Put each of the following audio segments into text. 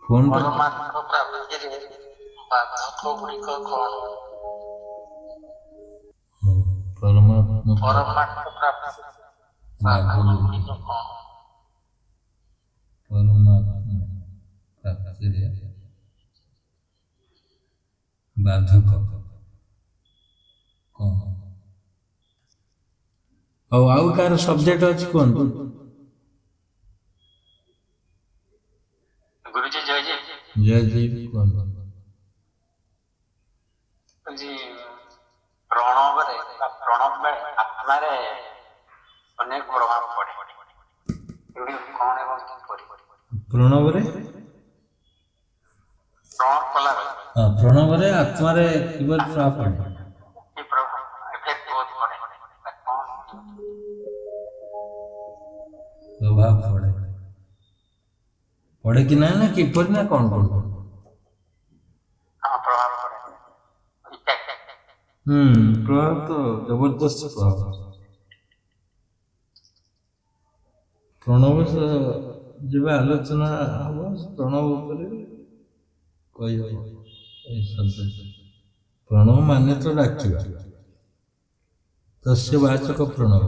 ଫୋନଟା ପରମାତ୍ମ ପ୍ରାପ୍ତିରେ ବାଧକ ଗୁଡ଼ିକ କଣ? ପରମାତ୍ମା ପରମାତ୍ମ ପ୍ରାପ୍ତି ବାଧକ ବାଧକ ଗୁଡ଼ିକ କଣ? ପରମାତ୍ମା ପ୍ରାପ୍ତିରେ ବାଧକ କଣ? ଆଉ କାହାର ସବଜେକ୍ଟ ଅଛି କୁହନ୍ତୁ। ଗୁରୁଜୀ ଜୟ ଜୟ। ଜୟଦେବ କୁହନ୍ତୁ। ପ୍ରଣବରେ ବା ପ୍ରଣବ ବେଳେ ଆତ୍ମାରେ ଅନେକ ପ୍ରଭାବ ପଡେ। ଏଗୁଡ଼ିକ କଣ ଏବଂ କିପରି? ପ୍ରଣବରେ ପ୍ରଣବ କଲା ବେଳେ ପ୍ରଣବରେ ଆତ୍ମାରେ କିପରି ପ୍ରଭାବ ପଡେ? କି ପ୍ରଭାବ ଏଫେକ୍ଟ ବହୁତ ପଡେ। କଣ ପ୍ରଭାବ ପଡେ ପଡେ କି ନା ନା କିପରି ନା କଣ ପଡେ? ପ୍ରଭାବ ପଡେ? ପ୍ରଭାବ ତ ଜବରଦସ୍ତ ପ୍ରଭାବ। ପ୍ରଣବ ଯେବେ ଆଲୋଚନା ହବ ପ୍ରଣବ ଉପରେ କହିବ ଏଇ ଶବ୍ଦ। ପ୍ରଣବ ମାନେ ତ ଡାକିବା, ତସ୍ୟ ବାଚକ ପ୍ରଣବ,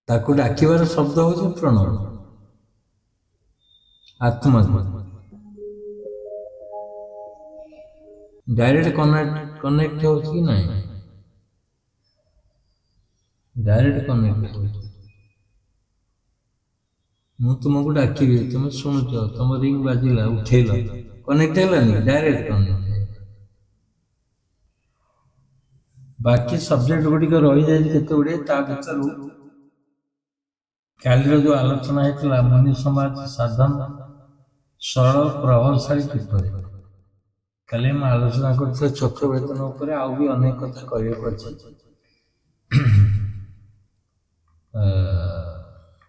ତାକୁ ଡାକିବାର ଶବ୍ଦ ହଉଛି ପ୍ରଣବ। ଆତ୍ମା ଡାଇରେକ୍ଟ କନେକ୍ଟ ହଉଛି କି ନାହିଁ? ଡାଇରେକ୍ଟ କନେକ୍ଟ ହଉଛି। ମୁଁ ତୁମକୁ ଡାକିବି, ତୁମେ ଶୁଣୁଛ, ତମ ରିଙ୍ଗ ବାଜିଲା, ଉଠେଇଲ, କନେକ୍ଟ ହେଲାନି? Direct connect. ବାକି ସବଜେକ୍ଟ ଗୁଡ଼ିକ ରହିଯାଇଛି କେତେ ଗୁଡ଼ିଏ, ତା ଭିତରୁ କାଲିର ଯୋଉ ଆଲୋଚନା ହେଇଥିଲା ମୁନି ସମାଜ ସାଧନ ସରଳ ପ୍ରଭାବଶାଳୀ କିପରି, କାଲି ଆମେ ଆଲୋଚନା କରିଥିଲେ ଚକ୍ରବେଦନ ଉପରେ। ଆଉ ବି ଅନେକ କଥା କହିବାକୁ ଅଛି,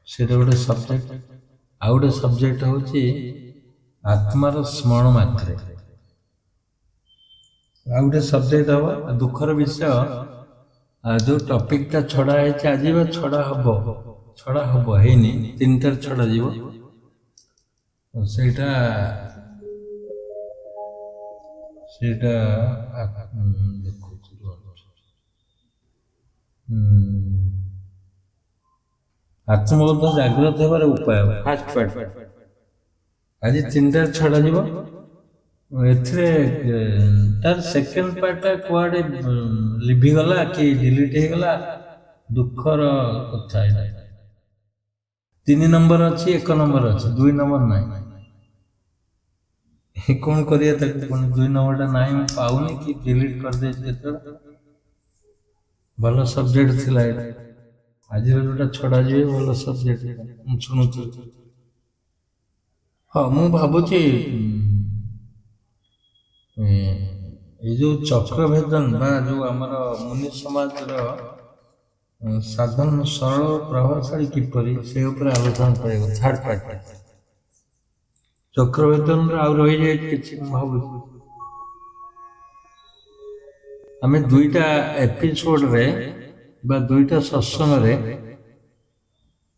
ସେଟା ଗୋଟେ ସବଜେକ୍ଟ। ଆଉ ଗୋଟେ ସବଜେକ୍ଟ ହଉଛି ଆତ୍ମାର ସ୍ମରଣ ମାତ୍ରେ। ଆଉ ଗୋଟେ ସବଜେକ୍ଟ ହବ ଦୁଃଖର ବିଷୟ। ଯୋଉ ଟପିକଟା ଛଡା ହେଇଛି ଆଜି ବା ଛଡା ହବ ହେଇନି, 3ଟାରେ ଛଡା ଯିବ। ସେଇଟା ଦେଖୁଛି, ଆତ୍ମବୋଧ ଜାଗ୍ରତ ହେବାର ଉପାୟ, ଫାଷ୍ଟ ପାର୍ଟ ଆଜି 3ଟାରେ ଛଡା ଯିବ। ଏଥିରେ ତାର ସେକେଣ୍ଡ ପାର୍ଟଟା କୁଆଡେ ଲିଭିଗଲା କି ଡିଲିଟ ହେଇଗଲା, ଦୁଃଖର କଥା। 3 ନମ୍ବର ଅଛି, 1 ନମ୍ବର ଅଛି, 2 ନମ୍ବର ନାହିଁ। କଣ କରିବା ତାକୁ? ପୁଣି 2 ନମ୍ବରଟା ନାହିଁ, ମୁଁ ପାଉନି କି ଡିଲିଟ କରିଦେଇଛି କେତେବେଳେ। ଭଲ ସବଜେକ୍ଟ ଥିଲା ଏଇଟା, ଆଜିର ଯୋଉଟା ଛଡା ଯିବେ ଭଲ ସବଜେକ୍ଟ, ମୁଁ ଶୁଣୁଥିଲି। ହଁ, ମୁଁ ଭାବୁଛି ଏଇ ଯୋଉ ଚକ୍ରଭେଦନ ବା ଯୋଉ ଆମର ମୁନି ସମାଜର ସାଧନ ସରଳ ପ୍ରଭାବଶାଳୀ କିପରି, ସେ ଉପରେ ଆଲୋଚନା କରିବ ଥାର୍ଡ ପାର୍ଟ। ଚକ୍ରଭେଦନରେ ଆଉ ରହିଯାଇଛି କିଛି, ମୁଁ ଭାବୁଛି ଆମେ 2ଟା ଏପିସୋଡରେ ବା 2ଟା ସତ୍ସଙ୍ଗରେ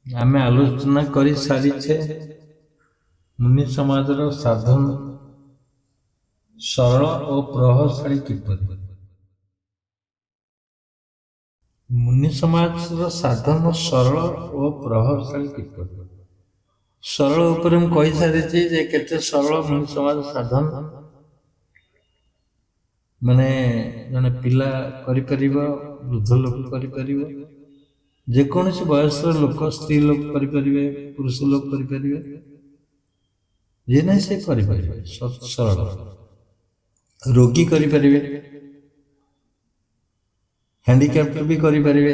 ଆମେ ଆଲୋଚନା କରି ସାରିଛେ ମୁନି ସମାଜର ସାଧନ ସରଳ ଓ ପ୍ରଭାବଶାଳୀ କିପରି। ମୁନି ସମାଜର ସାଧନ ସରଳ ଓ ପ୍ରଭାବଶାଳୀ କିପରି। ସରଳ ଉପରେ ମୁଁ କହିସାରିଛି ଯେ କେତେ ସରଳ ମୁନି ସମାଜ ସାଧନ, ମାନେ ଜଣେ ପିଲା କରିପାରିବ, ବୃଦ୍ଧ ଲୋକ କରିପାରିବ, ଯେକୌଣସି ବୟସର ଲୋକ, ସ୍ତ୍ରୀ ଲୋକ କରିପାରିବେ, ପୁରୁଷ ଲୋକ କରିପାରିବେ, ଯିଏ ନାହିଁ ସେ କରିପାରିବେ। ସରଳ ରୋଗୀ କରିପାରିବେ, ହ୍ୟାଣ୍ଡିକ୍ୟାପ୍ଟ ବି କରିପାରିବେ,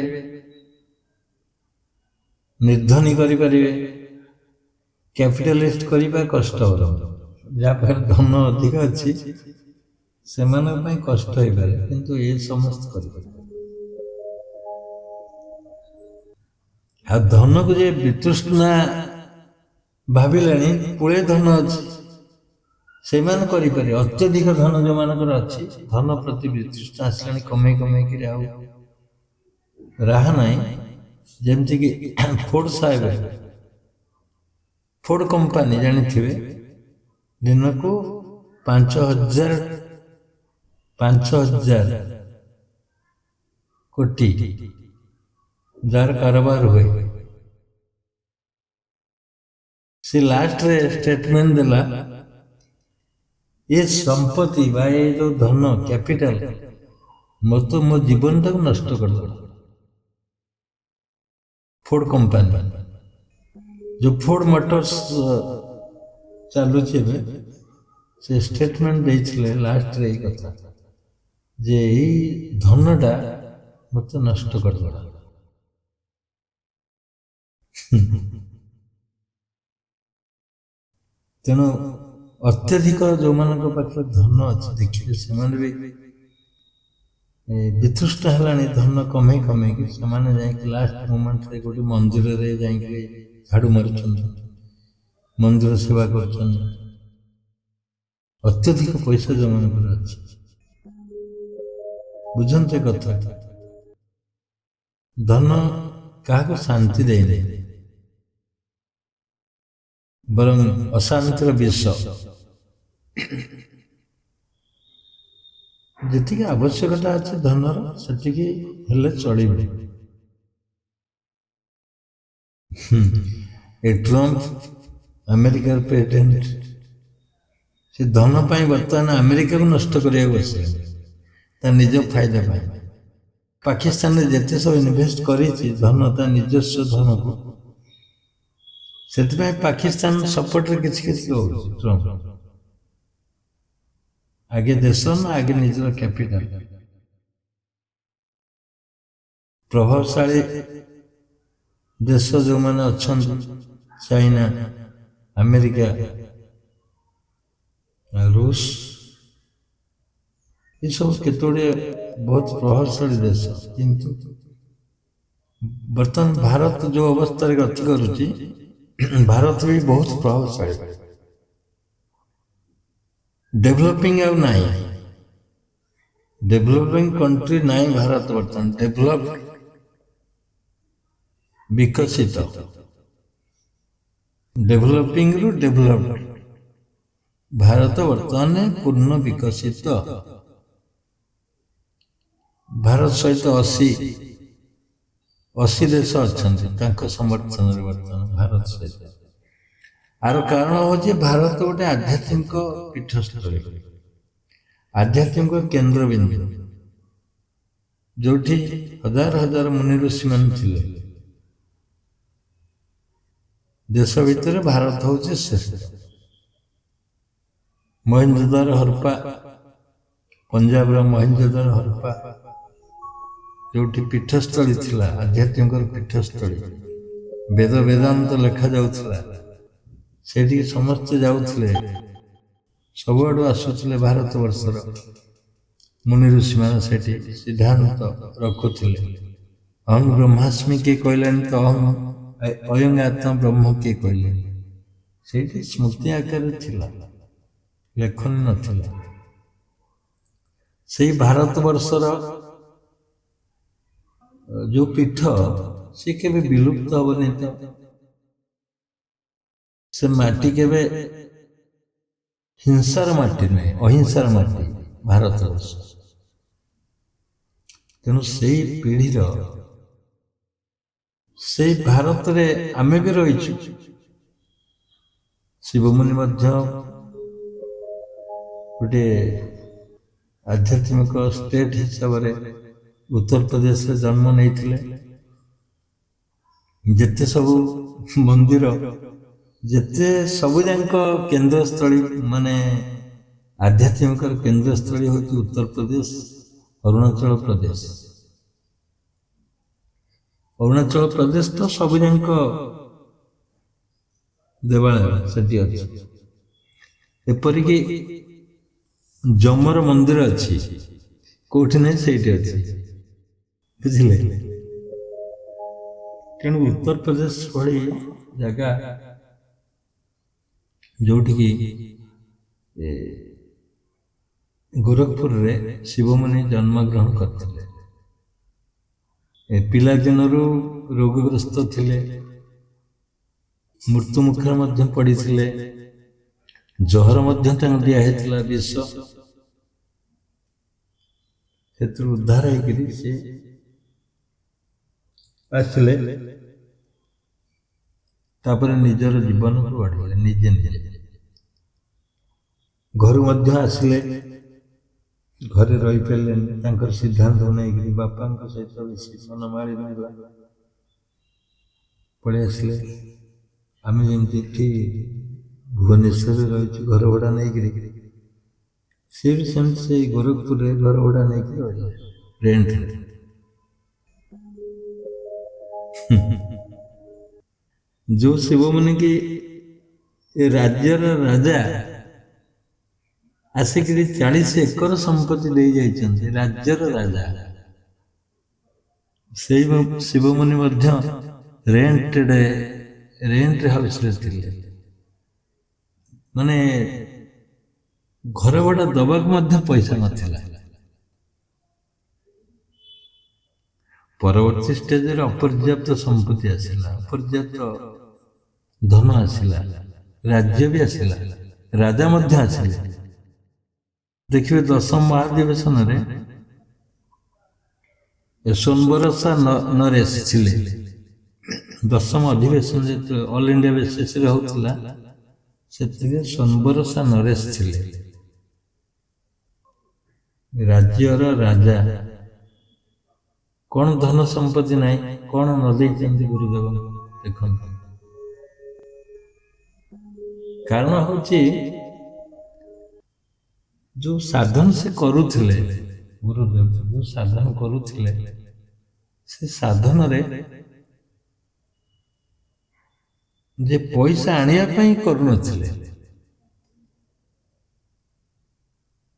ନିର୍ଦ୍ଧନୀ କରିପାରିବେ, କ୍ୟାପିଟାଲିଷ୍ଟ କରିବା କଷ୍ଟକର, ଯାହା ପାଖରେ ଧନ ଅଧିକ ଅଛି ସେମାନଙ୍କ ପାଇଁ କଷ୍ଟ ହେଇପାରେ, କିନ୍ତୁ ଏ ସମସ୍ତ କରିପାରିବେ। ଆଉ ଧନକୁ ଯେ ବିତୃଷ୍ଣା ଭାବିଲେଣି, ପୁଳେ ଧନ ଅଛି, ସେମାନେ କରିପାରିବେ। ଅତ୍ୟଧିକ ଧନ ଯୋଉମାନଙ୍କର ଅଛି, ଧନ ପ୍ରତି ବିତୃଷ୍ଣା ଆସିଲାଣି, କମେଇକିରି ଆଉ ରାହା ନାହିଁ। ଯେମିତିକି ଫୋର୍ଡ ସାହେବ, ଫୋର୍ଡ କମ୍ପାନୀ ଜାଣିଥିବେ, दिन को 5,000 कोटी जार कारोबार हुए। से लास्ट रे स्टेटमेंट देला ये संपत्ति बा ये जो धन कैपिटल मत मो जीवन तक नष्ट कर दो। फोर्ड कंपनी जो फोर्ड मोटर्स चालू से स्टेटमेंट देइछले लास्ट रे कथा जे ई धनटा मत नष्ट कर दो। तेणु अत्यधिक जो मान पाखे धन अच्छे देखिए से वितुष्ट है धन कमे कमे कि लास्ट मोमेंट रे गोटे मंदिर रे झाड़ू मार मंदिर सेवा कर अत्यधिक पैसा जो मान अच्छे बुझते कथा धन क्या शांति दे बरं अशांतिर विष जी आवश्यकता अच्छे धनर से चलिए। ट्रम्प अमेरिकार प्रेसिडेंट से धन पाई बर्तमान अमेरिका को नष्ट करने बसे निज फायदा पाई पाकिस्तान में जिते सब इन्वेस्ट कर धन ता निजस्व धन को से पाकिस्तान सपोर्ट किसी ट्रम्प आगे देश ना आगे निजर कैपिटल प्रभावशाली देश जो मैंने अच्छा चाइना अमेरिका रूस ये सब केतोड़े बहुत प्रभावशाली देश किंतु बर्तमान भारत जो अवस्था गति करुच्ची भारत भी बहुत प्रभावशाली डेवलपिंग अब नहीं डेवलपिंग कंट्री नहीं भारत बर्तमान डेवलप्ड विकसित डेवलपिंग रु डेवलप्ड भारत बर्तमान पूर्ण विकसित भारत सहित 80 देश अच्छा समर्थन बर्तमान भारत सहित आर कारण हूँ भारत गोटे आध्यात्मिक पीठस्थली आध्यात्मिक केन्द्र बिंदु जो हजार हजार मुनि ऋषि मान थिले देश भितर भारत हूँ श्रेष्ठ महेंद्रद्वार हरप्पा पंजाब महेंद्रद्वार हरप्पा जो पीठस्थली थिला आध्यात्मिक पीठस्थली वेद वेदांत लेखा जाउथला सेठी समस्ते जाउथले सबआडू आसुथले भारत वर्षर मुनि ऋषि मान सेठी सिद्धांत रखुथिले अहम ब्रह्मास्मि के कहलेन तो अहम अयं आत्मा ब्रह्म के कहले सेठी स्मृति आकार थिला लेखन नथिला से भारत वर्षर जो पीठ से केबे विलुप्त हबनी तो से माटी केबे हिंसार माटी नहीं अहिंसार माटी भारत वर्ष तेणु से पीढ़ीर से भारत रे आमे भी रही शिवमुनि गोटे आध्यात्मिक स्टेट हिसाब से उत्तर प्रदेश में जन्म नहीं जिते सब मंदिर जिते सबुजाक केन्द्रस्थली माने आध्यात्मिक केन्द्रस्थली हूँ उत्तर प्रदेश अरुणाचल प्रदेश तो सबुजाक देवालय से एपरिक जमर मंदिर अच्छी कौटी नहीं से बुझे तेणु उत्तर प्रदेश भली जगह जोटि गोरखपुर रे शिवमुनि जन्म ग्रहण करते पिला दिन रोगग्रस्त थिले मृत्यु मुखर पड़ी ଜହର ମଧ୍ୟ ତାଙ୍କୁ ଦିଆହେଇଥିଲା ବିଷ, ସେଥିରୁ ଉଦ୍ଧାର ହେଇକିରି ସେ ଆସିଲେ। ତାପରେ ନିଜର ଜୀବନକୁ ଗଢ଼ିଲେ ନିଜେ ନିଜେ। ଘରୁ ମଧ୍ୟ ଆସିଲେ, ଘରେ ରହିପାରିଲେନି, ତାଙ୍କର ସିଦ୍ଧାନ୍ତ ନେଇକିରି ବାପାଙ୍କ ସହିତ ବେଶୀ ମନମାଳିନ୍ୟ ହେଲା, ପଳେଇ ଆସିଲେ। ଆମେ ଯେମିତି ଏଠି ଭୁବନେଶ୍ୱରରେ ରହିଛୁ ଘର ଭଡ଼ା ନେଇକିରି, ସେ ବି ସେମିତି ସେଇ ଗୋରଖପୁରରେ ଘର ଭଡ଼ା ନେଇକି ରହିଲେ ରେଣ୍ଟରେ। ଯୋଉ ଶିବମୁନି କି ଏ ରାଜ୍ୟର ରାଜା ଆସିକିରି 40 ଏକର ସମ୍ପତ୍ତି ଦେଇ ଯାଇଛନ୍ତି, ରାଜ୍ୟର ରାଜା, ସେଇ ଶିବମୁନି ମଧ୍ୟ ରେଣ୍ଟ ହାଉସରେ ଥିଲେ। ମାନେ ଘର ଭଡ଼ା ଦବାକୁ ମଧ୍ୟ ପଇସା ନଥିଲା। ପରବର୍ତ୍ତୀ ଷ୍ଟେଜରେ ଅପର୍ଯ୍ୟାପ୍ତ ସମ୍ପତ୍ତି ଆସିଲା, ଅପର୍ଯ୍ୟାପ୍ତ ଧନ ଆସିଲା, ରାଜ୍ୟ ବି ଆସିଲା, ରାଜା ମଧ୍ୟ ଆସିଲେ। ଦେଖିବେ ଦଶମ ମହାଧିବେଶନରେ ୟଶୋମ୍ବରସା ନରେଶ ଥିଲେ। ଦଶମ ଅଧିବେଶନ ଯେତେବେଳେ ଅଲ ଇଣ୍ଡିଆ ବେସିସରେ ହଉଥିଲା, ସେଥିରେ ସମ୍ବରସା ନରେଶ ଥିଲେ, ରାଜ୍ୟର ରାଜା। କଣ ଧନ ସମ୍ପତ୍ତି ନାହିଁ, କଣ ନ ଦେଇଛନ୍ତି ଗୁରୁଦେବ ଦେଖନ୍ତୁ। କାରଣ ହଉଛି ଯୋଉ ସାଧନ ସେ କରୁଥିଲେ, ଗୁରୁଦେବ ଯୋଉ ସାଧନ କରୁଥିଲେ, ସେ ସାଧନରେ ଯେ ପଇସା ଆଣିବା ପାଇଁ କରୁନଥିଲେ,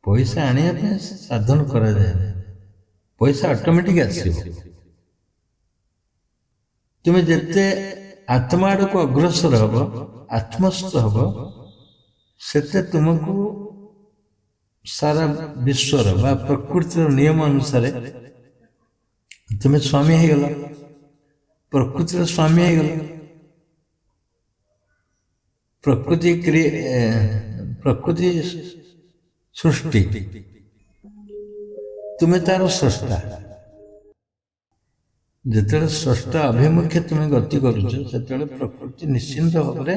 ପଇସା ଆଣିବା ପାଇଁ ସାଧନ କରାଯାଏ, ପଇସା ଅଟୋମେଟିକ ଆସିବ। ତୁମେ ଯେତେ ଆତ୍ମା ଆଡକୁ ଅଗ୍ରସର ହବ, ଆତ୍ମସ୍ଥ ହବ, ସେତେ ତୁମକୁ ସାରା ବିଶ୍ୱର ବା ପ୍ରକୃତିର ନିୟମ ଅନୁସାରେ ତୁମେ ସ୍ୱାମୀ ହେଇଗଲ, ପ୍ରକୃତିର ସ୍ୱାମୀ ହେଇଗଲ। ପ୍ରକୃତି ସୃଷ୍ଟି, ତୁମେ ତାର ସ୍ରଷ୍ଟା। ଯେତେବେଳେ ସ୍ରଷ୍ଟା ଅଭିମୁଖେ ତୁମେ ଗତି କରୁଛ, ସେତେବେଳେ ପ୍ରକୃତି ନିଶ୍ଚିନ୍ତ ଭାବରେ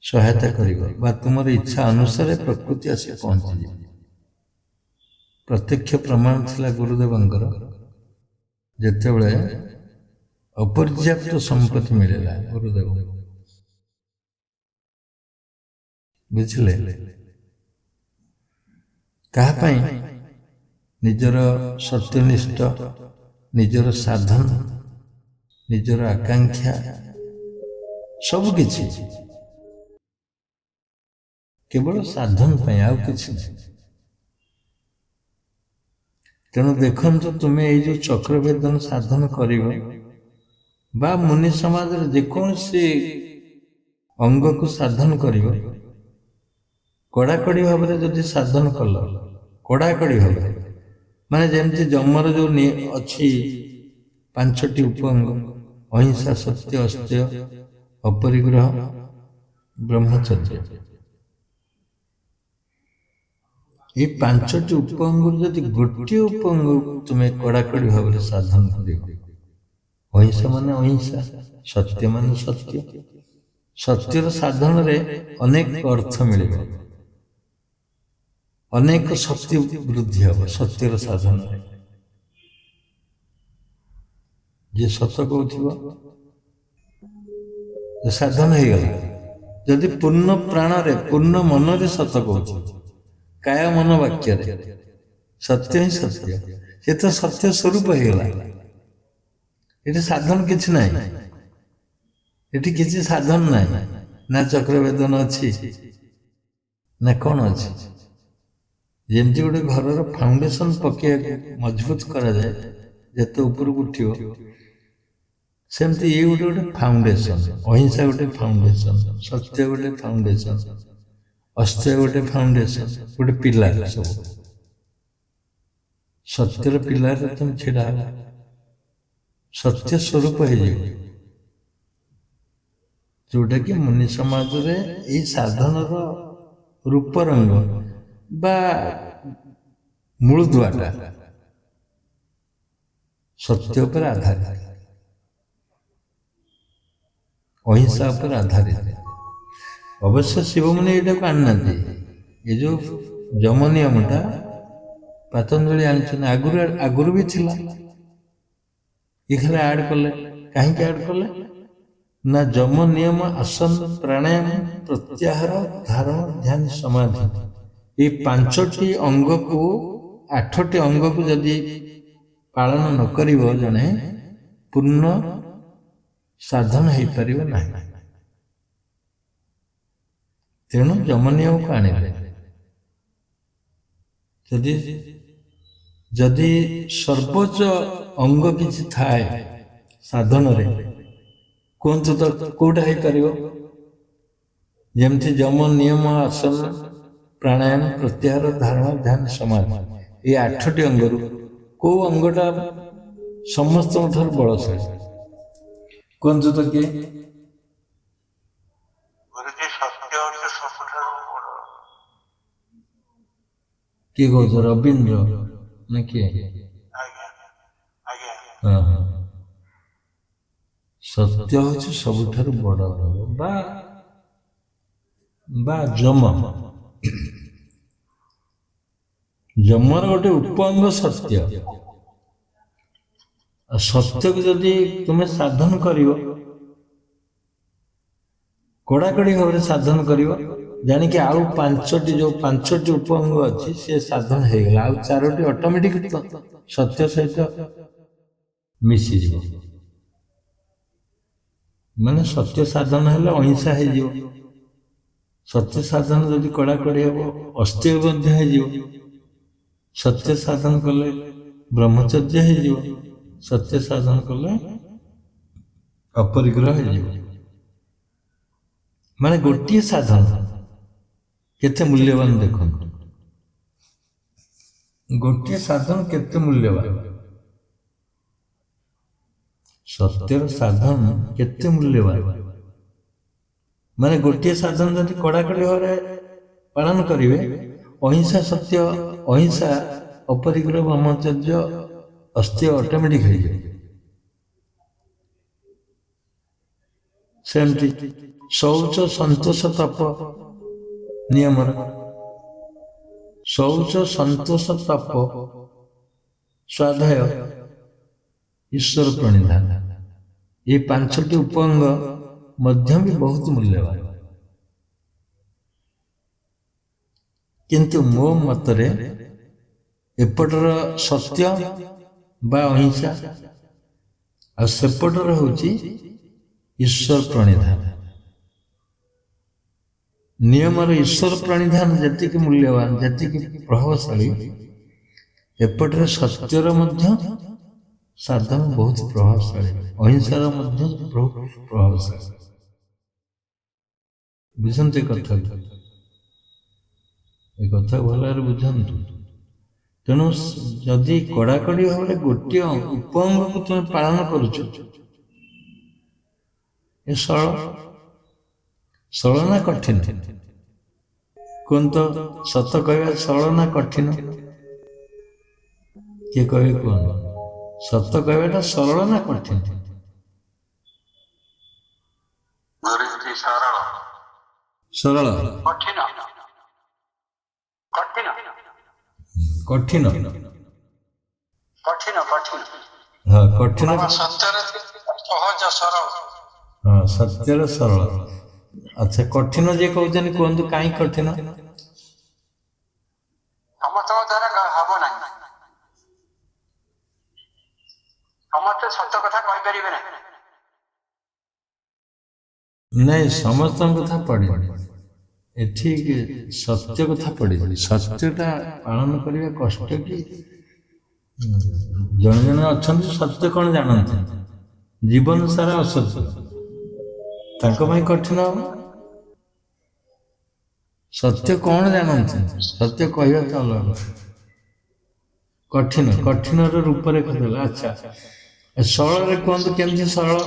ସହାୟତା କରିବ ବା ତୁମର ଇଚ୍ଛା ଅନୁସାରେ ପ୍ରକୃତି ଆସି ପହଞ୍ଚିଯିବ। ପ୍ରତ୍ୟକ୍ଷ ପ୍ରମାଣ ଥିଲା ଗୁରୁଦେବଙ୍କର। ଯେତେବେଳେ ଅପର୍ଯ୍ୟାପ୍ତ ସମ୍ପତ୍ତି ମିଳିଲା ଗୁରୁଦେବ, ବୁଝିଲେ, କାହା ପାଇଁ? ନିଜର ସତ୍ୟନିଷ୍ଠ, ନିଜର ସାଧନ, ନିଜର ଆକାଂକ୍ଷା, ସବୁ କିଛି କେବଳ ସାଧନ ପାଇଁ, ଆଉ କିଛି ନାହିଁ। ତେଣୁ ଦେଖନ୍ତୁ, ତୁମେ ଏଇ ଯୋଉ ଚକ୍ରଭେଦନ ସାଧନ କରିବ ବା ମୁନି ସମାଜର ଯେକୌଣସି ଅଙ୍ଗକୁ ସାଧନ କରିବ, କଡ଼ାକଡ଼ି ଭାବରେ ଯଦି ସାଧନ କଲ, କଡ଼ାକଡ଼ି ଭାବରେ, ମାନେ ଯେମିତି ଯମର ଯୋଉ ଅଛି 5ଟି ଉପଅଙ୍ଗ, ଅହିଂସା, ସତ୍ୟ, ଅସ୍ତେୟ, ଅପରିଗ୍ରହ, ବ୍ରହ୍ମଚର୍ଯ୍ୟ। এই 5ଟି ଉପଅଙ୍ଗରୁ ଯଦି ଗୋଟିଏ ଉପଅଙ୍ଗ ତୁମେ କଡ଼ାକଡ଼ି ଭାବରେ ସାଧନ କରିବ, ଅହିଂସା ମାନେ ଅହିଂସା, ସତ୍ୟ ମାନେ ସତ୍ୟ, ସତ୍ୟର ସାଧନରେ ଅନେକ ଅର୍ଥ ମିଳିବ, ଅନେକ ଶକ୍ତି ବୃଦ୍ଧି ହେବ ସତ୍ୟର ସାଧନରେ। ଯିଏ ସତ କହୁଥିବ ସାଧନ ହେଇଗଲା। ଯଦି ପୂର୍ଣ୍ଣ ପ୍ରାଣରେ, ପୂର୍ଣ୍ଣ ମନରେ ସତ କହୁଥିବ, କାୟ ମନ ବାକ୍ୟରେ ସତ୍ୟ ହିଁ ସତ୍ୟ, ସେ ତ ସତ୍ୟ ସ୍ୱରୂପ ହେଇଗଲା। ଏଠି ସାଧନ କିଛି ନାହିଁ, ଏଠି କିଛି ସାଧନ ନାହିଁ, ନା ଚକ୍ରଭେଦନ ଅଛି ନା କଣ ଅଛି। ଯେମିତି ଗୋଟେ ଘରର ଫାଉଣ୍ଡେସନ ପକେଇବାକୁ ମଜବୁତ କରାଯାଏ, ଯେତେ ଉପରକୁ ଉଠିବ, ସେମିତି ଇଏ ଗୋଟେ ଫାଉଣ୍ଡେସନ। ଅହିଂସା ଗୋଟେ ଫାଉଣ୍ଡେସନ, ସତ୍ୟ ଗୋଟେ ଫାଉଣ୍ଡେସନ, ଅସ୍ତେୟ ଗୋଟେ ଫାଉଣ୍ଡେସନ, ଗୋଟେ ପିଲାର। ସବୁ ସତ୍ୟର ପିଲାରେ ତମେ ଛିଡା ହବ, ସତ୍ୟ ସ୍ୱରୂପ ହେଇଯିବ। जोटा कि मुनि समाज रे ये साधनर रूप रंग बा मूलदुआटा सत्य पर आधारित, अहिंसा पर आधारित। अवश्य शिव मुनि ये आना ये जो जम नियमटा पतंजलि आगुरी आगुरी भी थिला, ये खाली ऐड कले। कहीं ऐड कले ना जम नियम आसन प्राणायाम प्रत्याहार धारण ध्यान समाधि ये 5टी अंग को 8टी अंग को यदि पालन न करिवो जने पूर्ण साधन हो पारिबो नाही। तेणु जम नियम को आनिले जदि सर्वोच्च अंग किसी थाए साधन रे कहतु तो कौटा हो पार जमती जम नियम आसन प्राणायाम प्रत्याहार धारणा ध्यान समाधि ये 8टी अंगरू को अंगटा समस्त बलशाली कहतु तो किए किए कौच रवीन्द्र ना किए हाँ हाँ सत्य हूँ सबुठार बड़ बा जम जमर गोटे उपअंग सत्य। सत्य को जदि तुम्हें साधन कर कड़ाकड़ी भाव साधन कर जानिक आउ 5टी जो 5टी उपअंग अच्छी से साधन हो गला आउ 4टी ऑटोमेटिक सत्य सहित मिसी जीव माने सत्य साधन है अहिंसा हो सत्य साधन जदि कड़ाकड़ी हम अस्थिर हो सत्य साधन कले ब्रह्मचर्य हो सत्य साधन कले अपरिग्रह हो माने गोटे साधन केते मूल्यवान देख गोटे साधन केते मूल्यवान सत्यर साधन केते मूल्यवान माने गोटे साधन जदि कड़ाकड़ी भाव पालन करेंगे अहिंसा सत्य अहिंसा अपरिग्रह ब्रह्मचर्य अस्थिर ऑटोमेटिक हो जाए सेमती शौच संतोष तप नियम शौच संतोष तप स्वाध्याय ईश्वर प्रणिधान ये 5टी उपअंग मध्यम भी बहुत मूल्यवान किंतु मो मतरे एपटर सत्य बा अहिंसा आ सेपटर होची ईश्वर प्रणिधान नियमर ईश्वर प्रणिधान जी मूल्यवान जी प्रभावशाली एपटे सत्यर मध्य साधन बहुत प्रभावशाली अहिंसार मध्य बहुत प्रभावशाली बुझते कथा ये कथा भल बुझंतु तेणु जदि कड़ाकड़ी भाव गोटे उपअंग को तुम पालन करुच सरल ना कठिन कौन तो सत कह सरल ना कठिन किए कहे कौन सत कहटा सरल ना कठिन सरल कठिन कठिन कठिन कठिन कठिन हाँ कठिन सत्यर सहज सरल हाँ सत्यर सरल अच्छा कठिन जे कहते कहतु कहीं कठिन समस्त द्वारा हम ना समस्त सत्य कथा कही पारे ना नहीं समस्त कथा पढ़ एठी सत्य कथा पढ़ी सत्यटा पालन करने कष्ट कि जन जन अच्छा सत्य कौन जानते जीवन सारा असत्य कठिन हम सत्य कौन जानते सत्य कहवा तो अलग कठिन कठिन रूप रेखा देला अच्छा सरल कहतु केमती सरल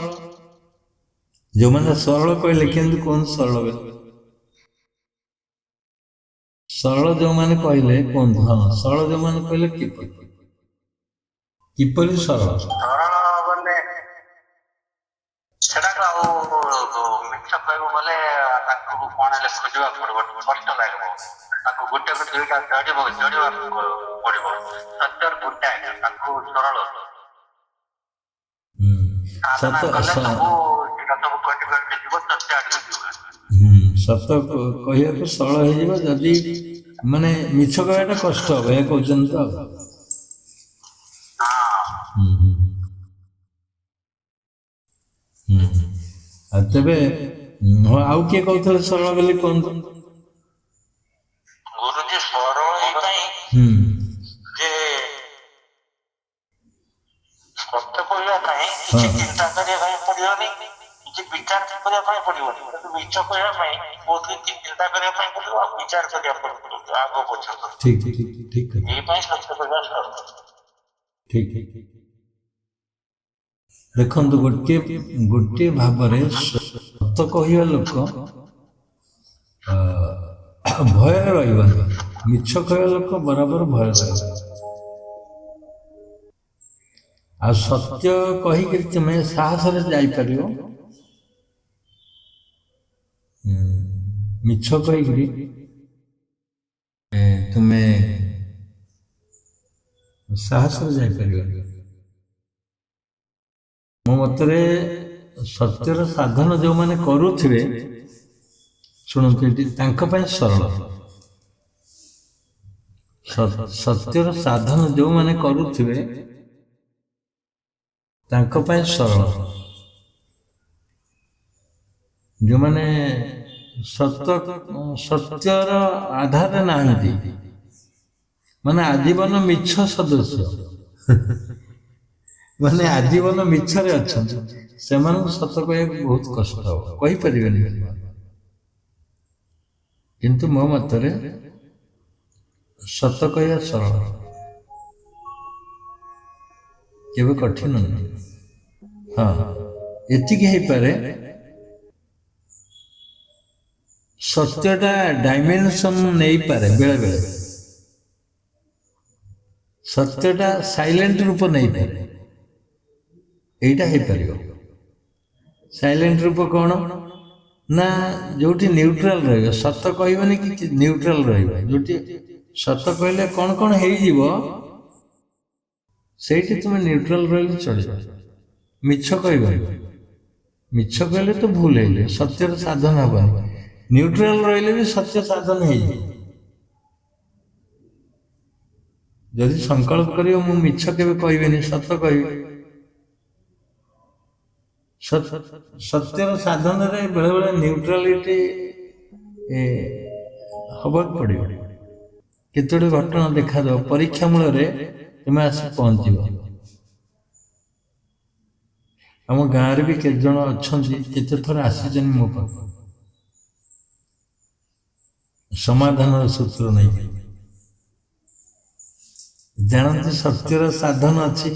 ଯୋଉମାନେ ସରଳ କହିଲେ କେମିତି କୁହନ୍ତୁ ସରଳ ବୋଲି? ସରଳ ଯୋଉମାନେ କହିଲେ କୁହନ୍ତୁ। ହଁ, ସରଳ ଯୋଉମାନେ କହିଲେ କିପରି କିପରି ସରଳ? ସରଳ ବୋଲେ ସେଟାକୁ ଆଉ ମିଛ କହିବୁ ବୋଲେ ତାକୁ କଣ ହେଲେ ଖୋଜିବାକୁ ପଡିବ, କଷ୍ଟ ଲାଗିବ। ତାକୁ ଗୋଟେ ଦୁଇଟା ଯୋଡ଼ିବାକୁ ପଡିବ। ସତ୍ୟର ଗୋଟାଏ ତାକୁ ସରଳ ସାଧନା କଲେ ସବୁ ସେଟା ସବୁ କଟି ଯିବ, ସତ୍ୟ ଆଡକୁ ଯିବ। ସତ କହିବାକୁ ସରଳ ହେଇଯିବ ଯଦି ମାନେ ମିଛ କହିବାଟା କଷ୍ଟ ହବ, ଏହା କହୁଛନ୍ତି ତ? ଆଉ ତେବେ ଆଉ କିଏ କହୁଥିଲେ ସରଳ ବୋଲି କୁହନ୍ତୁ? ଗୁରୁଜୀ ସରଳ ଏଇପାଇଁ ଯେ ସତ୍ୟ କହିବା ପାଇଁ କିଛି ଚିନ୍ତା କରିବା ପାଇଁ ପଡିବନି, କିଛି ବିଚାର କରିବା ପାଇଁ ପଡିବନି। କିନ୍ତୁ ମିଛ କହିବା ପାଇଁ ବହୁତ କିଛି ଚିନ୍ତା କରିବା ପାଇଁ ପଡିବ ଆଉ ବିଚାର କରିବା ପାଇଁ ପଡିବ, ଆଗ ପଛ। ଠିକ ଠିକ ଠିକ ଏଇ ପାଇଁ ସତ୍ୟ କହିବା ସରଳ। ଠିକ। ଦେଖନ୍ତୁ, ଗୋଟିଏ ଭାବରେ ସତ କହିବା ଲୋକ ଭୟରେ ରହିବନି, ମିଛ କହିବା ଲୋକ ବରାବର ଭୟରେ ରହିବ। ଆଉ ସତ୍ୟ କହିକି ତୁମେ ସାହସରେ ଯାଇପାରିବ, ମିଛ କହିକିରି ତୁମେ ସାହସରେ ଯାଇପାରିବ। ମୋ ମତରେ ସତ୍ୟର ସାଧନ ଯୋଉମାନେ କରୁଥିବେ, ଶୁଣନ୍ତୁ ଏଠି ତାଙ୍କ ପାଇଁ ସରଳ। ସତ୍ୟର ସାଧନ ଯୋଉମାନେ କରୁଥିବେ ତାଙ୍କ ପାଇଁ ସରଳ। ଯୋଉମାନେ ସତ୍ୟର ଆଧାରରେ ନାହାନ୍ତି, ମାନେ ଆଜୀବନ ମିଛ ସଦସ୍ୟ, ମାନେ ଆଜୀବନ ମିଛରେ ଅଛନ୍ତି, ସେମାନଙ୍କୁ ସତ କହିବାକୁ ବହୁତ କଷ୍ଟ ହବ, କହିପାରିବେନି। କିନ୍ତୁ ମୋ ମତରେ ସତ କହିବା ସରଳ, କେବେ କଠିନ ନୁହେଁ। ହଁ, ଏତିକି ହେଇପାରେ, ସତ୍ୟଟା ଡାଇମେନସନ ନେଇପାରେ, ବେଳେ ବେଳେ ସତ୍ୟଟା ସାଇଲେଣ୍ଟ ରୂପ ନେଇପାରେ। এইটা ହେଇପାରିବ। ସାଇଲେଣ୍ଟ ରୂପ କ'ଣ ନା ଯୋଉଠି ନ୍ୟୁଟ୍ରାଲ ରହିବ, ସତ କହିବନି କି ନ୍ୟୁଟ୍ରାଲ ରହିବ। ଯୋଉଠି ସତ କହିଲେ କ'ଣ କ'ଣ ହେଇଯିବ ସେଇଠି ତୁମେ ନ୍ୟୁଟ୍ରାଲ ରହିଲେ ଚଳିବ। ମିଛ କହିବନି, ମିଛ କହିଲେ ତ ଭୁଲ ହେଇଯିବ, ସତ୍ୟର ସାଧନ ହବନି। ନ୍ୟୁଟ୍ରାଲ ରହିଲେ ବି ସତ୍ୟ ସାଧନ ହେଇଯିବ। ଯଦି ସଂକଳ୍ପ କରିବ ମୁଁ ମିଛ କେବେ କହିବିନି, ସତ କହିବି, ସତ୍ୟର ସାଧନରେ ବେଳେ ବେଳେ ନ୍ୟୁଟ୍ରାଲିଟି ହବାକୁ ପଡ଼ିବ। କେତୋଟି ଘଟଣା ଦେଖାଯାଉ, ପରୀକ୍ଷା ମୂଳରେ ତୁମେ ଆସି ପହଞ୍ଚିବ। ଆମ ଗାଁରେ ବି କେତେ ଜଣ ଅଛନ୍ତି, କେତେ ଥର ଆସିଛନ୍ତି ମୋ ପାଖକୁ ସମାଧାନର ସୂତ୍ର ନେଇକି। ଜାଣନ୍ତି ସତ୍ୟର ସାଧନ ଅଛି,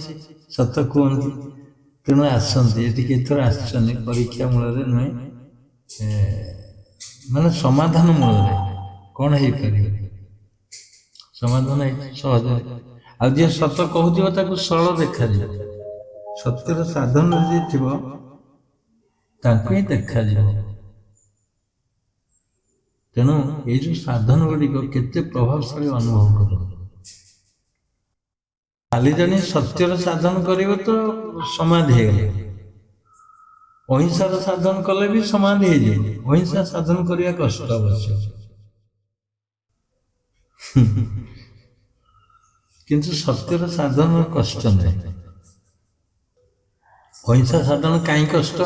ସତ କୁହନ୍ତି, ତେଣୁ ଆସନ୍ତି। ଏଠି କେତେଥର ଆସିଛନ୍ତି ପରୀକ୍ଷା ମୂଳରେ ନୁହେଁ, ମାନେ ସମାଧାନ ମୂଳରେ କ'ଣ ହେଇପାରିବ, ସମାଧାନ ସହଜରେ। ଆଉ ଯିଏ ସତ କହୁଥିବ ତାକୁ ସରଳ ଦେଖାଯିବ, ସତ୍ୟର ସାଧନ ଯିଏ ଥିବ ତାଙ୍କୁ ହିଁ ଦେଖାଯିବ। ତେଣୁ ଏଇ ଯୋଉ ସାଧନ ଗୁଡ଼ିକ କେତେ ପ୍ରଭାବଶାଳୀ ଅନୁଭବ କର। ଖାଲି ଜଣେ ସତ୍ୟର ସାଧନ କରିବ ତ ସମାଧି ହେଇଗଲା, ଅହିଂସାର ସାଧନ କଲେ ବି ସମାଧି ହେଇଯିବ। ଅହିଂସା ସାଧନ କରିବା କଷ୍ଟ ଅବଶ୍ୟ, କିନ୍ତୁ ସତ୍ୟର ସାଧନ କଷ୍ଟ ନାହିଁ। ଅହିଂସା ସାଧନ କାହିଁ କଷ୍ଟ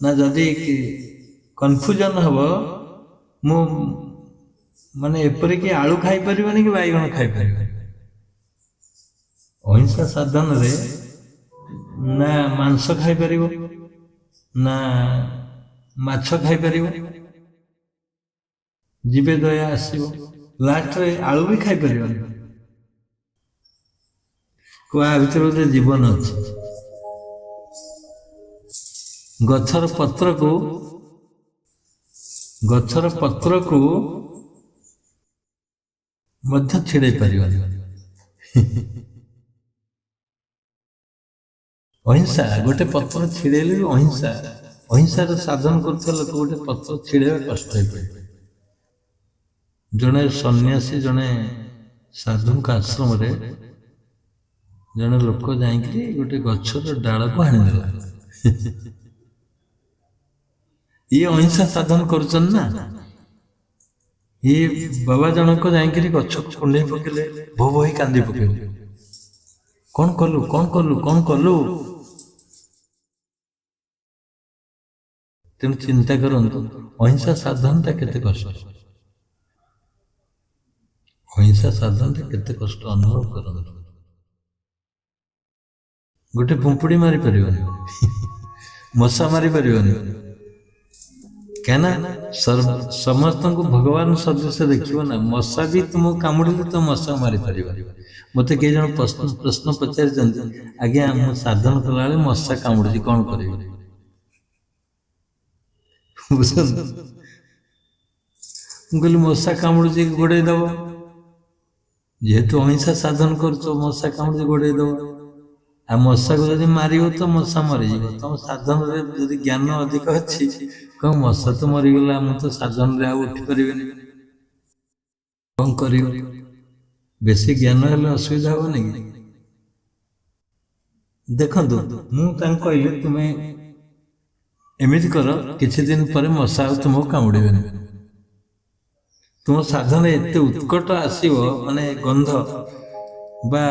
ନା ଯଦି କନଫ୍ୟୁଜନ ହବ, ମୁଁ ମାନେ ଏପରିକି ଆଳୁ ଖାଇପାରିବନି କି ବାଇଗଣ ଖାଇପାରିବନି। ଅହିଂସା ସାଧନରେ ନା ମାଂସ ଖାଇପାରିବ, ନା ମାଛ ଖାଇପାରିବ, ଜୀବେ ଦୟା ଆସିବ, ଲାଷ୍ଟରେ ଆଳୁ ବି ଖାଇପାରିବନି। ଆ ଭିତରେ ଗୋଟେ ଜୀବନ ଅଛି। ଗଛର ପତ୍ରକୁ ମଧ୍ୟ ଛିଡ଼େଇ ପାରିବନି। ଅହିଂସା, ଗୋଟେ ପତ୍ର ଛିଡ଼େଇଲେ ବି ଅହିଂସାର ସାଧନ କରୁଥିବା ଲୋକ ଗୋଟେ ପତ୍ର ଛିଡ଼େଇବା କଷ୍ଟ ହେଇପାରିବ। ଜଣେ ସନ୍ନ୍ୟାସୀ, ଜଣେ ସାଧୁଙ୍କ ଆଶ୍ରମରେ ଜଣେ ଲୋକ ଯାଇକି ଗୋଟେ ଗଛର ଡାଳକୁ ହାଣିଦେଲା। ଇଏ ଅହିଂସା ସାଧନ କରୁଛନ୍ତି ନା। ଇଏ ବାବା ଜଣକ ଯାଇକିରି ଗଛକୁ କୁଣ୍ଡେଇ ପକେଇଲେ, ଭୋ ଭୋ ହେଇ କାନ୍ଦି ପକେଇଲେ। କଣ କଲୁ? ତେଣୁ ଚିନ୍ତା କରନ୍ତୁ ଅହିଂସା ସାଧନଟା କେତେ କଷ୍ଟ। ଅହିଂସା ସାଧନଟା କେତେ କଷ୍ଟ ଅନୁଭବ କରନ୍ତୁ। ଗୋଟେ ପୁମ୍ପୁଡ଼ି ମାରି ପାରିବନି, ମଶା ମାରି ପାରିବନି, କାହିଁକିନା ସମସ୍ତଙ୍କୁ ଭଗବାନ ସଦୃଶ ଦେଖିବ ନା। ମଶା ବି ତୁମକୁ କାମୁଡ଼ିଲେ ତ ମଶା ମାରି ପାରିବ। ମତେ କେହି ଜଣ ପ୍ରଶ୍ନ ପଚାରିଛନ୍ତି, ଆଜ୍ଞା ମୁଁ ସାଧନ କଲାବେଳେ ମଶା କାମୁଡୁଛି, କଣ କରିବି? ବୁଝନ୍ତୁ, ମୁଁ କହିଲି ମଶା କାମୁଡୁଛି ଗୋଡେଇ ଦବ। ଯେହେତୁ ଅହିଂସା ସାଧନ କରୁଛ, ମଶା କାମୁଡୁଛି ଗୋଡେଇ ଦବ। ଆଉ ମଶାକୁ ଯଦି ମାରିବ ତ ମଶା ମରିଯିବ। ତମ ସାଧନରେ ଯଦି ଜ୍ଞାନ ଅଧିକ ଅଛି, କଣ ମଶା ତ ମରିଗଲା, ମୁଁ ତ ସାଧନରେ ଆଉ ଉଠି ପାରିବିନି, କଣ କରିବ? ବେଶୀ ଜ୍ଞାନ ହେଲେ ଅସୁବିଧା ହବନି କି? ଦେଖନ୍ତୁ, ମୁଁ ତାଙ୍କୁ କହିଲି ତୁମେ ଏମିତି କର, କିଛି ଦିନ ପରେ ମଶା ଆଉ ତୁମକୁ କାମୁଡ଼ିବେନି। ତୁମ ସାଧନ ଏତେ ଉତ୍କଟ ଆସିବ, ମାନେ ଗନ୍ଧ ବା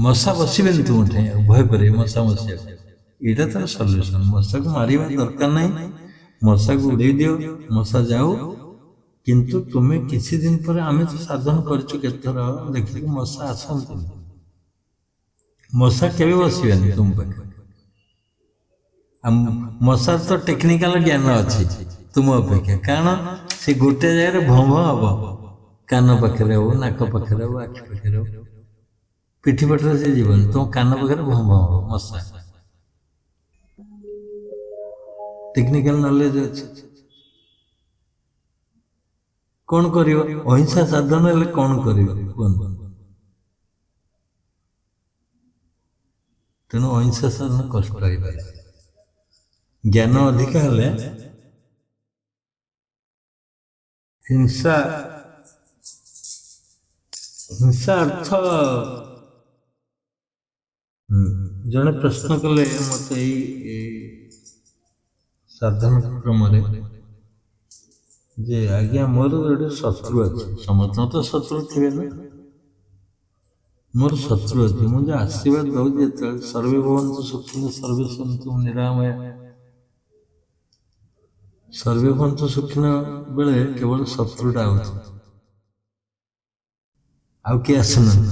ମଶା ବସିବେନି ତୁମ ଠାଇଁ, ଆଉ ଭୟ କରିବେ ମଶା ବସିବାକୁ। ଏଇଟା ତାର ସଲ୍ୟୁସନ। ମଶାକୁ ମାରିବା ଦରକାର ନାହିଁ, ମଶାକୁ ଉଡେଇ ଦିଅ, ମଶା ଯାଉ। କିନ୍ତୁ ତୁମେ କିଛି ଦିନ ପରେ, ଆମେ ତ ସାଧନ କରିଛୁ କେତେଥର, ଦେଖିକି ମଶା ଆସନ୍ତିନି। ମଶା କେବେ ବସିବେନି ତୁମ ପାଖରେ। ମଶାର ତ ଟେକ୍ନିକାଲ ଜ୍ଞାନ ଅଛି ତୁମ ଅପେକ୍ଷା, କାରଣ ସେ ଗୋଟେ ଜାଗାରେ ଭଁ ଭଁ ହବ। କାନ ପାଖରେ ହବ, ନାକ ପାଖରେ ହବ, ଆଖି ପାଖରେ ହବ, ପିଠି ପାଖରେ ସେ ଯିବନି, ତୁମ କାନ ପାଖରେ ଭଁ ଭଁ ହବ ମଶା। ଟେକ୍ନିକାଲ ନଲେଜ ଅଛି। କଣ କରିବ? ଅହିଂସା ସାଧନ ହେଲେ କଣ କରିବ କୁହନ୍ତୁ? ତେଣୁ ଅହିଂସା ସାଧନ କଷ୍ଟ ହେଇପାରେ। ଜ୍ଞାନ ଅଧିକ ହେଲେ ହିଂସା ଅର୍ଥ। ଜଣେ ପ୍ରଶ୍ନ କଲେ ମତେ ଏଇ ସାଧନ କ୍ରମରେ, ଯେ ଆଜ୍ଞା ମୋର ଗୋଟେ ଶତ୍ରୁ ଅଛି। ସମସ୍ତଙ୍କ ତ ଶତ୍ରୁ ଥିବେ ନା। ମୋର ଶତ୍ରୁ ଅଛି, ମୁଁ ଯେ ଆଶୀର୍ବାଦ ଦଉଛି ଯେତେବେଳେ, ସର୍ବେ ଭବନ୍ତୁ ସୁଖିନଃ ସର୍ବେ ସନ୍ତୁ ନିରାମୟା, ସର୍ବେ ଭବନ୍ତୁ ସୁଖିନଃ ବେଳେ କେବଳ ଶତ୍ରୁଟା ଆଉଛି, ଆଉ କିଏ ଆସୁନାହାନ୍ତି।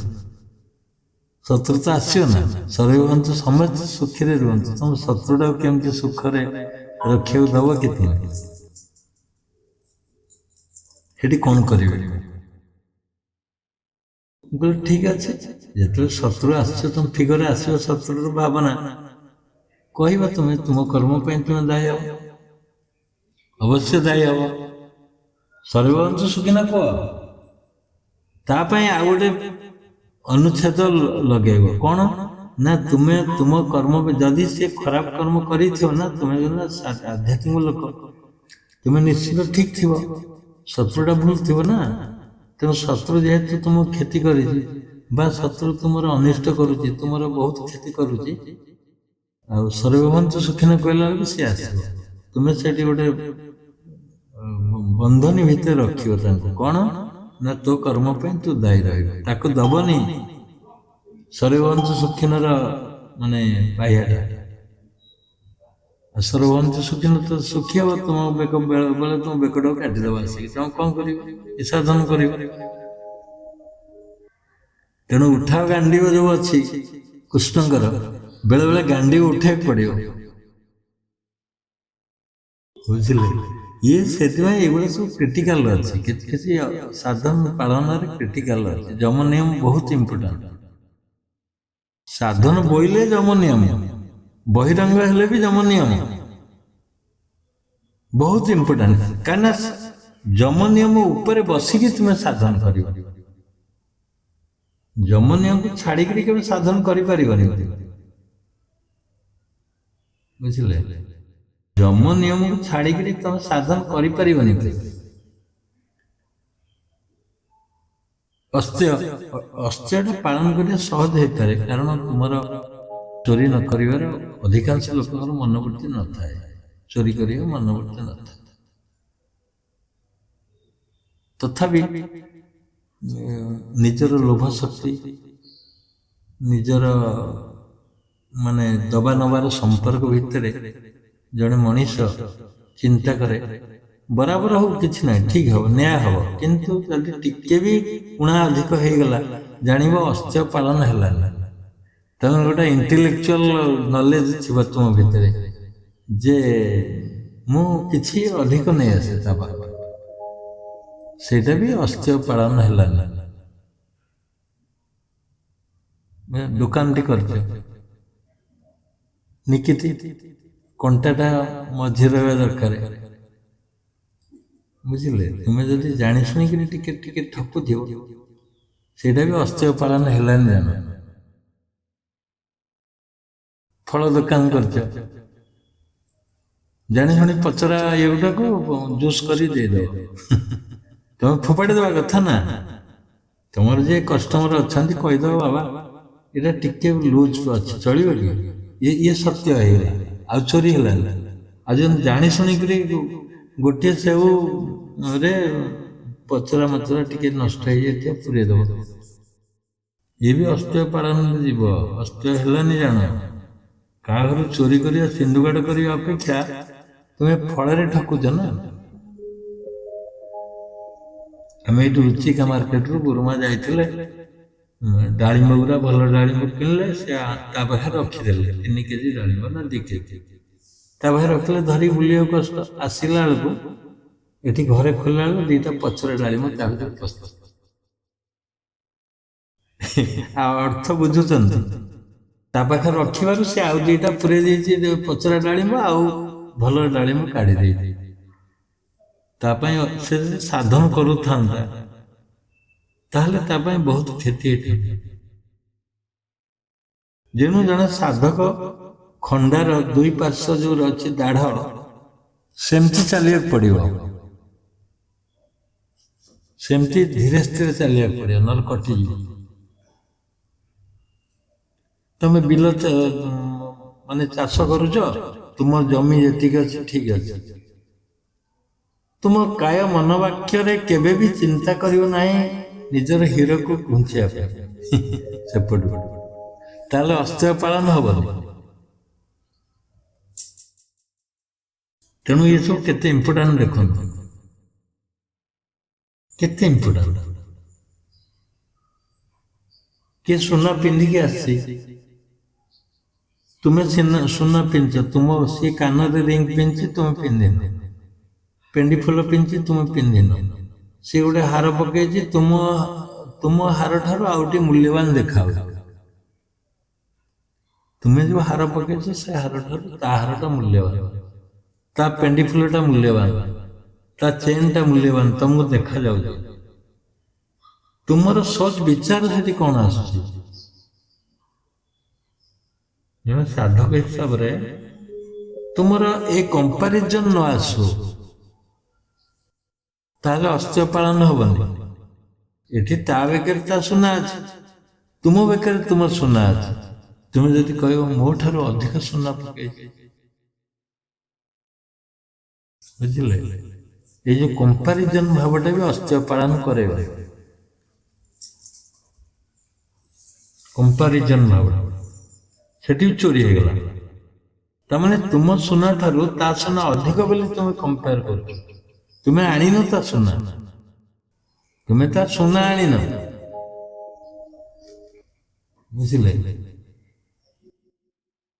ଶତ୍ରୁ ତ ଆସିବ ନା। ସର୍ବେ ଭବନ୍ତୁ, ସମସ୍ତେ ସୁଖରେ ରୁହନ୍ତୁ, ତମ ଶତ୍ରୁଟାକୁ କେମିତି ସୁଖରେ ରଖିବାକୁ ଦବ କି ତୁମେ? ସେଠି କଣ କରିବେ? ମୁଁ କହିଲି ଠିକ ଅଛି, ଯେତେବେଳେ ଶତ୍ରୁ ଆସିଛ, ତମ ଫିଗରରେ ଆସିବ ଶତ୍ରୁର ଭାବନା, କହିବ ତୁମେ ତୁମ କର୍ମ ପାଇଁ ତୁମେ ଦାୟୀ ହବ, ଅବଶ୍ୟ ଦାୟୀ ହବ। ସର୍ବେ ଭବନ୍ତୁ ସୁଖିନଃ କୁହ, ତା ପାଇଁ ଆଉ ଗୋଟେ ଅନୁଚ୍ଛେଦ ଲଗେଇବ। କଣ ନା, ତୁମେ ତୁମ କର୍ମ, ଯଦି ସେ ଖରାପ କର୍ମ କରିଥିବ ନା, ତୁମେ ଆଧ୍ୟାତ୍ମିକ ଲୋକ, ତୁମେ ନିଶ୍ଚିତ ଠିକ ଥିବ, ଶତ୍ରୁଟା ଭୁଲ ଥିବ ନା। ତେଣୁ ଶତ୍ରୁ ଯେହେତୁ ତୁମକୁ କ୍ଷତି କରିଛି, ବା ଶତ୍ରୁ ତୁମର ଅନିଷ୍ଟ କରୁଛି, ତୁମର ବହୁତ କ୍ଷତି କରୁଛି, ଆଉ ସର୍ବେ ଭବନ୍ତୁ ସୁଖିନଃ କହିଲା ବେଳକୁ ସିଏ ଆସିବ। ତୁମେ ସେଠି ଗୋଟେ ବନ୍ଧନୀ ଭିତରେ ରଖିବ ତାଙ୍କୁ। କଣ ନା, ତୋ କର୍ମ ପାଇଁ ତୁ ଦାୟୀ ରହିବୁ, ତାକୁ ଦବନି। ସର୍ବେ ଭବନ୍ତୁ ସୁଖିନଃର ମାନେ ବାହ୍ୟଟା, ସର୍ବେ ଭବନ୍ତୁ ସୁଖିନଃ ତ ସୁଖୀ ହବ, ତୁମ ବେକ ବେଳେ ତୁମ ବେକଟାକୁ କାଟିଦବ ଆସିକି, ତମେ କଣ କରିବ? ଏ ସାଧନ କରିବ। ତେଣୁ ଉଠାଅ ଗାଣ୍ଡିବ ଯୋଉ ଅଛି କୃଷ୍ଣଙ୍କର, ବେଳେ ବେଳେ ଗାଣ୍ଡିବ ଉଠେଇବାକୁ ପଡିବ, ବୁଝିଲେ? ଇଏ ସେଥିପାଇଁ ଏଇଭଳିଆ ସବୁ କ୍ରିଟିକାଲ ଅଛି। କିଛି କିଛି ସାଧନ ପାଳନରେ କ୍ରିଟିକାଲ ଅଛି। ଯମ ନିୟମ ବହୁତ ଇମ୍ପୋର୍ଟାଣ୍ଟ। ସାଧନ ବୋଇଲେ ଯମ ନିୟମ, बहिरंग हेले भी जम नियम बहुत इंपोर्टेंट कहीं जम नियम उपरे बसिकी तुम्हें साधन कर जम नियम को छाड़ी के साधन कर बुझे जम नियम को छाड़ी तुम साधन कर अस्त्य पालन करने सहज हो पारे कारण तुम चोरी न कर अधिकांश लोक मनोवृत्ति न थाए चोरी कर मनोवृत्ति न था तथापि निजर लोभ शक्ति निजर माने दबा नबार संपर्क भितर जड़े मनीष चिंता करे बराबर हो किसी ना ठीक हम न्याय हम किंतु जदि टिके भी उणा अधिक हो गला जानिब अस्त्य पालन है तेना गोटे इंटेलेक्चुअल नॉलेज थी तुम भितर जे मु किछि अधिक नहीं आसे सेटा भी अस्त्य पालन है दुकान टी कर निकिति कंटाटा मझे रहा दरकार बुझे तुम्हें जदि जानी शुणिक टिके ठकु सेटा भी अस्त्य पालन है जान फल दुकान कर जानी शुणी पचरा ये गुटा को जूस कर तुम फोपाड़ी देवा कथा ना तुम जे कस्टमर अच्छा कहीद बाबा ये टिके लुज अच्छे चलो ये सत्य है आ चोरी है आज जानी शुणिक गोटे सेव रे पचरा मचरा टिके नष्ट हो जाए पूरे दब ये भी अस्त्य पालन जीव अस्त्य है जान क्या घर चोरी कर सिंधुगाड़ करने अपेक्षा तुम्हें फल ठकुच ना आम ये रुचिका मार्केट रु गुरुमा जाइए डालिम गुरा भल डालिम किणले से पाखे रखीदे 3 केजी डालिम ना 2 केजी पाखे रखिले धरी बुलिया कष्ट आसला बेलू ये घरे खोलला बेलू 2टा पचर डालिम पस्त अर्थ बुझुंट पाखे रखिबार से आउ 2टा पूरे दे पचरा डालिम आउ भल डालिम काढ़ी दे से साधन करूता बहुत क्षति जेणु जन साधक खंडार 2 पार्श्व जो अच्छी दाढ़ सेमती चलिया पड़ो सेमती धीरे स्थिर चलिया पड़ो नल कटि तुम बिल माने चाष करुच तुम जमी जी अच्छे ठीक अच्छे तुम काय मनोवाक्य केबे भी चिंता करियो नाही निजर हीरो को घुंचिया सेपट ताले अस्त्य पालन हबनी तेणु ये सब केते इम्पोर्टेंट देखो केते इम्पोर्टेंट के सुना पिंधिकी आसी तुम्हें सुना पिंच तुम सी कान रिंग पिंची तुम पिंधिन पेंडी फुल पिंची तुम पिंधिन सी गोटे हार पकई तुम हार ठार आउटी मूल्यवान देखा तुम्हें जो हार पकई से हार ठार ता हारटा मूल्यवान ता पेंडी फुलटा मूल्यवान ता चेनटा मूल्यवान तुमको देखा जाऊ तुमर सोच विचार से कौन आसुची साधक हिसाब रे तुमर ए कंपैरिजन न आसु ताले अस्त्य पालन हबनी एठी ता बेकर ता सुना अछि तुम बेकर तुम सुना अछि तुम जदि कहबो मो ठारो अधिक सुना पके बुझिले ए जो कंपैरिजन भावटा भी अस्त्य पालन करेबा कंपैरिजन भावटा सेठी चोरी हो गला तमाने तुम सुना ठारू ता सुना अधिक बोली तुम कंपेयर कर तुम्हें आनी न ता सुना तुम्हें ता सुना आनी न बुझिले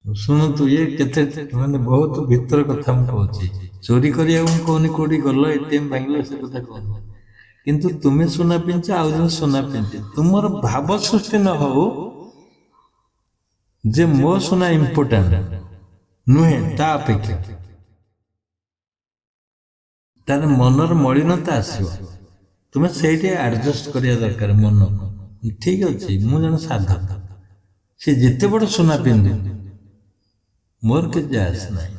सुनो तू ये केते माने बहुत भीतर कथा हम कहछि चोरी करिया हम कोनी कोडी गल्लो एटीएम भांगलो से कथा कहन किंतु तुम्हें सुना पिंचा आउ जन सुना पिंचे तुमर भाव सृष्टि न हो जे मो सुना इम्पोर्टेंट ନୁହେଁ, ତା ଅପେକ୍ଷା ତାର ମନର ମଳିନତା ଆସିବ। ତୁମେ ସେଇଠି ଆଡଜଷ୍ଟ କରିବା ଦରକାର ମନକୁ। ଠିକ ଅଛି, ମୁଁ ଜଣେ ସାଧକ, ସେ ଯେତେ ବଡ଼ ସୁନା ପିନ୍ଧୁ ମୋର କିଛି ଆସ ନାହିଁ।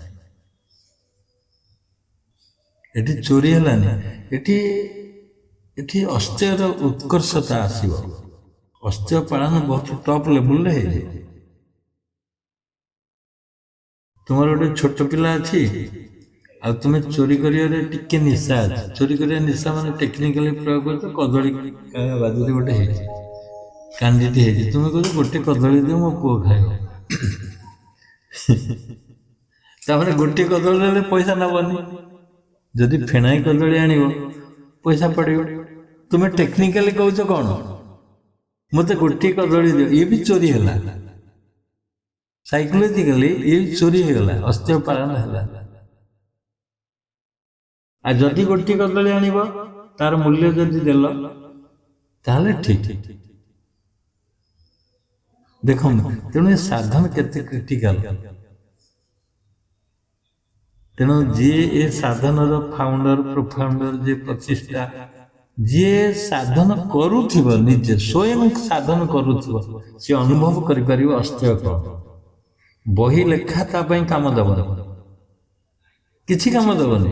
ଏଠି ଚୋରି ହେଲାନି, ଏଠି ଏଠି ଅସ୍ତ୍ୟର ଉତ୍କର୍ଷତା ଆସିବ। ଅସ୍ତ୍ୟ ପାଳନ ବହୁତ ଟପ୍ ଲେବୁଲରେ ହେଇଯିବ। ତୁମର ଗୋଟେ ଛୋଟ ପିଲା ଅଛି ଆଉ ତୁମେ ଚୋରି କରିବାରେ ଟିକେ ନିଶା ଅଛି। ଚୋରି କରିବା ନିଶା ମାନେ ଟେକ୍ନିକାଲି ପ୍ରୟୋଗ କରୁଛ, କଦଳୀ ବାଜୁରେ ଗୋଟେ ହେଇଛି, କାନ୍ଦିଟି ହେଇଛି, ତୁମେ କହୁଛ ଗୋଟେ କଦଳୀ ଦିଅ ମୋ ପୁଅ ଖାଇବ। ତାପରେ ଗୋଟିଏ କଦଳୀ ନେଲେ ପଇସା ନବନି। ଯଦି ଫେଣାଇ କଦଳୀ ଆଣିବ ପଇସା ପଡ଼ିବ। ତୁମେ ଟେକ୍ନିକାଲି କହୁଛ କଣ, ମୋତେ ଗୋଟିଏ କଦଳୀ ଦିଅ, ଇଏ ବି ଚୋରି ହେଲା। ସାଇକୋଲୋଜିକାଲି ଇଏ ଚୋରି ହେଇଗଲା, ଅସ୍ତ୍ୟ ପାଳନ ହେଲା। ଆଉ ଯଦି ଗୋଟିଏ କଦଳୀ ଆଣିବ ତାର ମୂଲ୍ୟ ଯଦି ଦେଲ ତାହେଲେ ଠିକ। ଦେଖନ୍ତୁ, ତେଣୁ ଏ ସାଧନ କେତେ କ୍ରିଟିକାଲ। ତେଣୁ ଯିଏ ଏ ସାଧନର ଫାଉଣ୍ଡର ପ୍ରୋଫାଉଣ୍ଡର, ଯିଏ ପ୍ରତିଷ୍ଠା, ଯିଏ ସାଧନ କରୁଥିବ, ନିଜେ ସ୍ୱୟଂ ସାଧନ କରୁଥିବ, ସିଏ ଅନୁଭବ କରିପାରିବ ଅସ୍ତ୍ୟ କଣ। ବହି ଲେଖା ତା ପାଇଁ କାମ ଦେବନି, କିଛି କାମ ଦେବନି।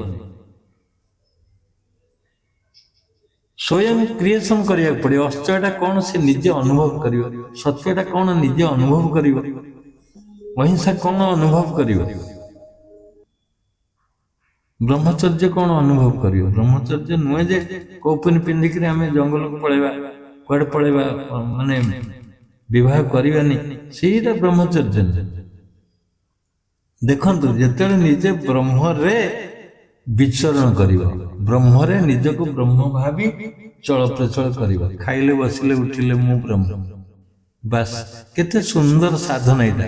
ସ୍ୱୟଂ କ୍ରିଏସନ କରିବାକୁ ପଡ଼ିବ। ଅସ୍ତ୍ୟଟା କଣ ସେ ନିଜେ ଅନୁଭବ କରିବ, ସତ୍ୟଟା କଣ ନିଜେ ଅନୁଭବ କରିବ, ଅହିଂସା କଣ ଅନୁଭବ କରିବ, ବ୍ରହ୍ମଚର୍ଯ୍ୟ କଣ ଅନୁଭବ କରିବ। ବ୍ରହ୍ମଚର୍ଯ୍ୟ ନୁହେଁ ଯେ କୌପୁନି ପିନ୍ଧିକିରି ଆମେ ଜଙ୍ଗଲକୁ ପଳେଇବା, କୁଆଡ଼େ ପଳେଇବା, ମାନେ ବିବାହ କରିବାନି, ସେଇଟା ବ୍ରହ୍ମଚର୍ଯ୍ୟ ନୁହେଁ। ଦେଖନ୍ତୁ, ଯେତେବେଳେ ନିଜେ ବ୍ରହ୍ମରେ ବିଚରଣ କରିବ, ବ୍ରହ୍ମରେ ନିଜକୁ ବ୍ରହ୍ମ ଭାବି ଚଳପ୍ରଚଳ କରିବ, ଖାଇଲେ ବସିଲେ ଉଠିଲେ ମୁଁ ବ୍ରହ୍ମ, ବାସ୍ କେତେ ସୁନ୍ଦର ସାଧନ ଏଇଟା।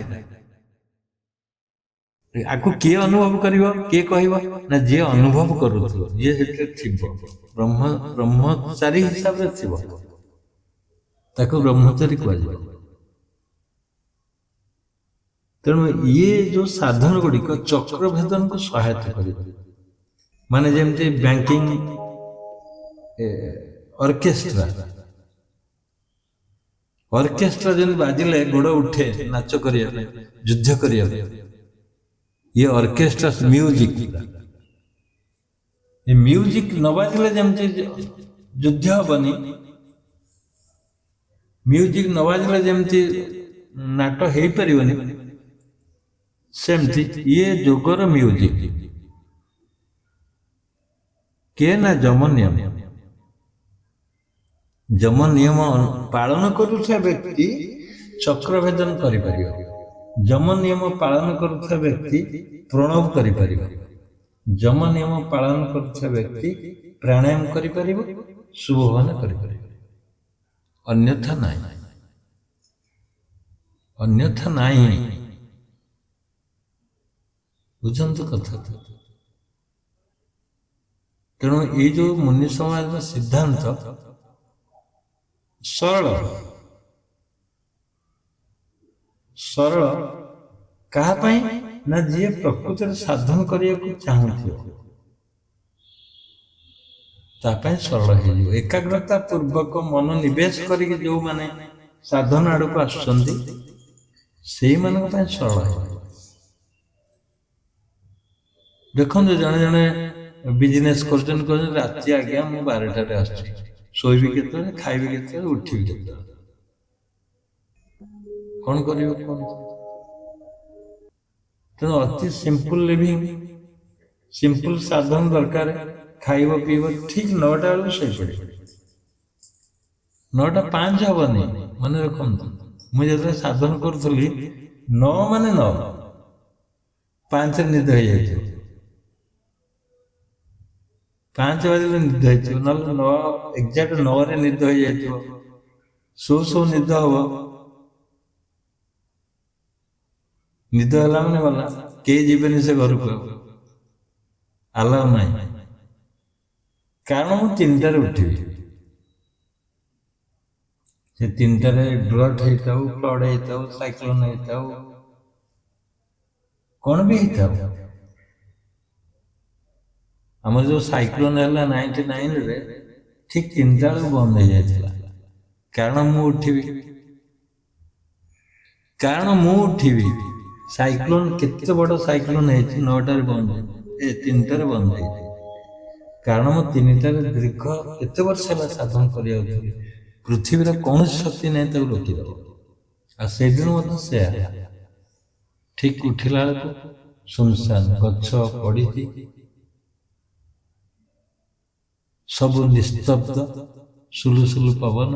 ଆକୁ କିଏ ଅନୁଭବ କରିବ, କିଏ କହିବ ନା, ଯିଏ ଅନୁଭବ କରୁଥିବ, ଯିଏ ସେଥିରେ ଥିବ, ବ୍ରହ୍ମଚାରୀ ହିସାବରେ ଥିବ, ତାକୁ ବ୍ରହ୍ମଚାରୀ କୁହାଯିବ। ତେଣୁ ଇଏ ଯୋଉ ସାଧନ ଗୁଡ଼ିକ ଚକ୍ର ଭେଦନକୁ ସହାୟତା କରିବ। ମାନେ ଯେମିତି ବ୍ୟାଙ୍କିଂ ଅର୍କେଷ୍ଟ୍ରା, ଅର୍କେଷ୍ଟ୍ରା ଯେମିତି ବାଜିଲେ ଗୋଡ଼ ଉଠେ ନାଚ କରିବା ପାଇଁ, ଯୁଦ୍ଧ କରିବା ପାଇଁ, ଇଏ ଅର୍କେଷ୍ଟ୍ରା ମ୍ୟୁଜିକ। ଏ ମ୍ୟୁଜିକ ନ ବାଜିଲେ ଯେମିତି ଯୁଦ୍ଧ ହବନି, ମ୍ୟୁଜିକ ନ ବାଜିଲେ ଯେମିତି ନାଟ ହେଇପାରିବନି, ସେମିତି ଇଏ ଯୋଗର ମ୍ୟୁଜିକ। କିଏ ନା ଯମ ନିୟମ। ଯମ ନିୟମ ପାଳନ କରୁଥିବା ବ୍ୟକ୍ତି ଚକ୍ରଭେଦନ କରିପାରିବ। ଯମ ନିୟମ ପାଳନ କରୁଥିବା ବ୍ୟକ୍ତି ପ୍ରଣବ କରିପାରିବ। ଯମ ନିୟମ ପାଳନ କରୁଥିବା ବ୍ୟକ୍ତି ପ୍ରାଣାୟାମ କରିପାରିବ, ଶୁଭଭାନ କରିପାରିବ। ଅନ୍ୟଥା ନାହିଁ, ଅନ୍ୟଥା ନାହିଁ। ବୁଝନ୍ତୁ କଥା। ତେଣୁ ଏଇ ଯୋଉ ମୁନି ସମାଜର ସିଦ୍ଧାନ୍ତ ସରଳ, ସରଳ କାହା ପାଇଁ ନା, ଯିଏ ପ୍ରକୃତରେ ସାଧନ କରିବାକୁ ଚାହୁଁଥିବ ତା ପାଇଁ ସରଳ ହେଇଯିବ। ଏକାଗ୍ରତା ପୂର୍ବକ ମନ ନିବେଶ କରିକି ଯୋଉମାନେ ସାଧନ ଆଡ଼କୁ ଆସୁଛନ୍ତି ସେଇମାନଙ୍କ ପାଇଁ ସରଳ ହେଇଯିବ। ଦେଖନ୍ତୁ, ଜଣେ ଜଣେ ବିଜନେସ୍ କରୁଛନ୍ତି, କହୁଛନ୍ତି ରାତି ଆଜ୍ଞା ମୁଁ 12ଟାରେ ଆସୁଛି, ଶୋଇବି କେତେବେଳେ, ଖାଇବି କେତେବେଳେ, ଉଠିବି କେତେବେଳେ, କଣ କରିବ କୁହନ୍ତୁ। ତେଣୁ ଅତି ସିମ୍ପଲ ଲିଭିଂ, ସିମ୍ପଲ ସାଧନ ଦରକାର। ଖାଇବ ପିଇବ ଠିକ 9ଟା ବେଳକୁ ଶୋଇପଡ଼ିବ। 9ଟା 5 ହବନି, ମନେ ରଖନ୍ତୁ। ମୁଁ ଯେତେବେଳେ ସାଧନ କରୁଥିଲି 9 ମାନେ 9, 5ରେ ନିଦ ହେଇଯାଇଥିବ, 5 ବାଜିଲେ ନିଦ ହେଇଥିବ, ନହେଲେ 9 ଏକ୍ଜାକ୍ଟ 9ରେ ନିଦ ହେଇଯାଇଥିବ। ଶୋଉ ଶୋଉ ନିଦ ହବ, ନିଦ ହେଲା ମାନେ ଗଲା, କେହି ଯିବେନି ସେ ଘରକୁ, ଆଲାଉ ନାହିଁ। କାରଣ ମୁଁ 3ଟାରେ ଉଠିବି। ସେ 3ଟାରେ ଡ୍ରଟ୍ ହେଇଥାଉ, ଫ୍ଲଡ୍ ହେଇଥାଉ, ସାଇକ୍ଲୋନ ହେଇଥାଉ, कौन भी होता आम जो साइक्लोन है 99 रे ठीक 3टा बेलू बंद हो जाता कारण मु उठिबी साइक्लोन केते बड़ साइक्लोन है 9टार बंद 3टार बंद है कारण मु 3टार दीर्घ केते वर्ष है साधन करिया पृथ्वी कौन शक्ति नहीं तक रोकीद आ से दिन से ठीक उठिला सुनसान गछ पड़ी सब निस्तब्ध सुलु सुलु पवन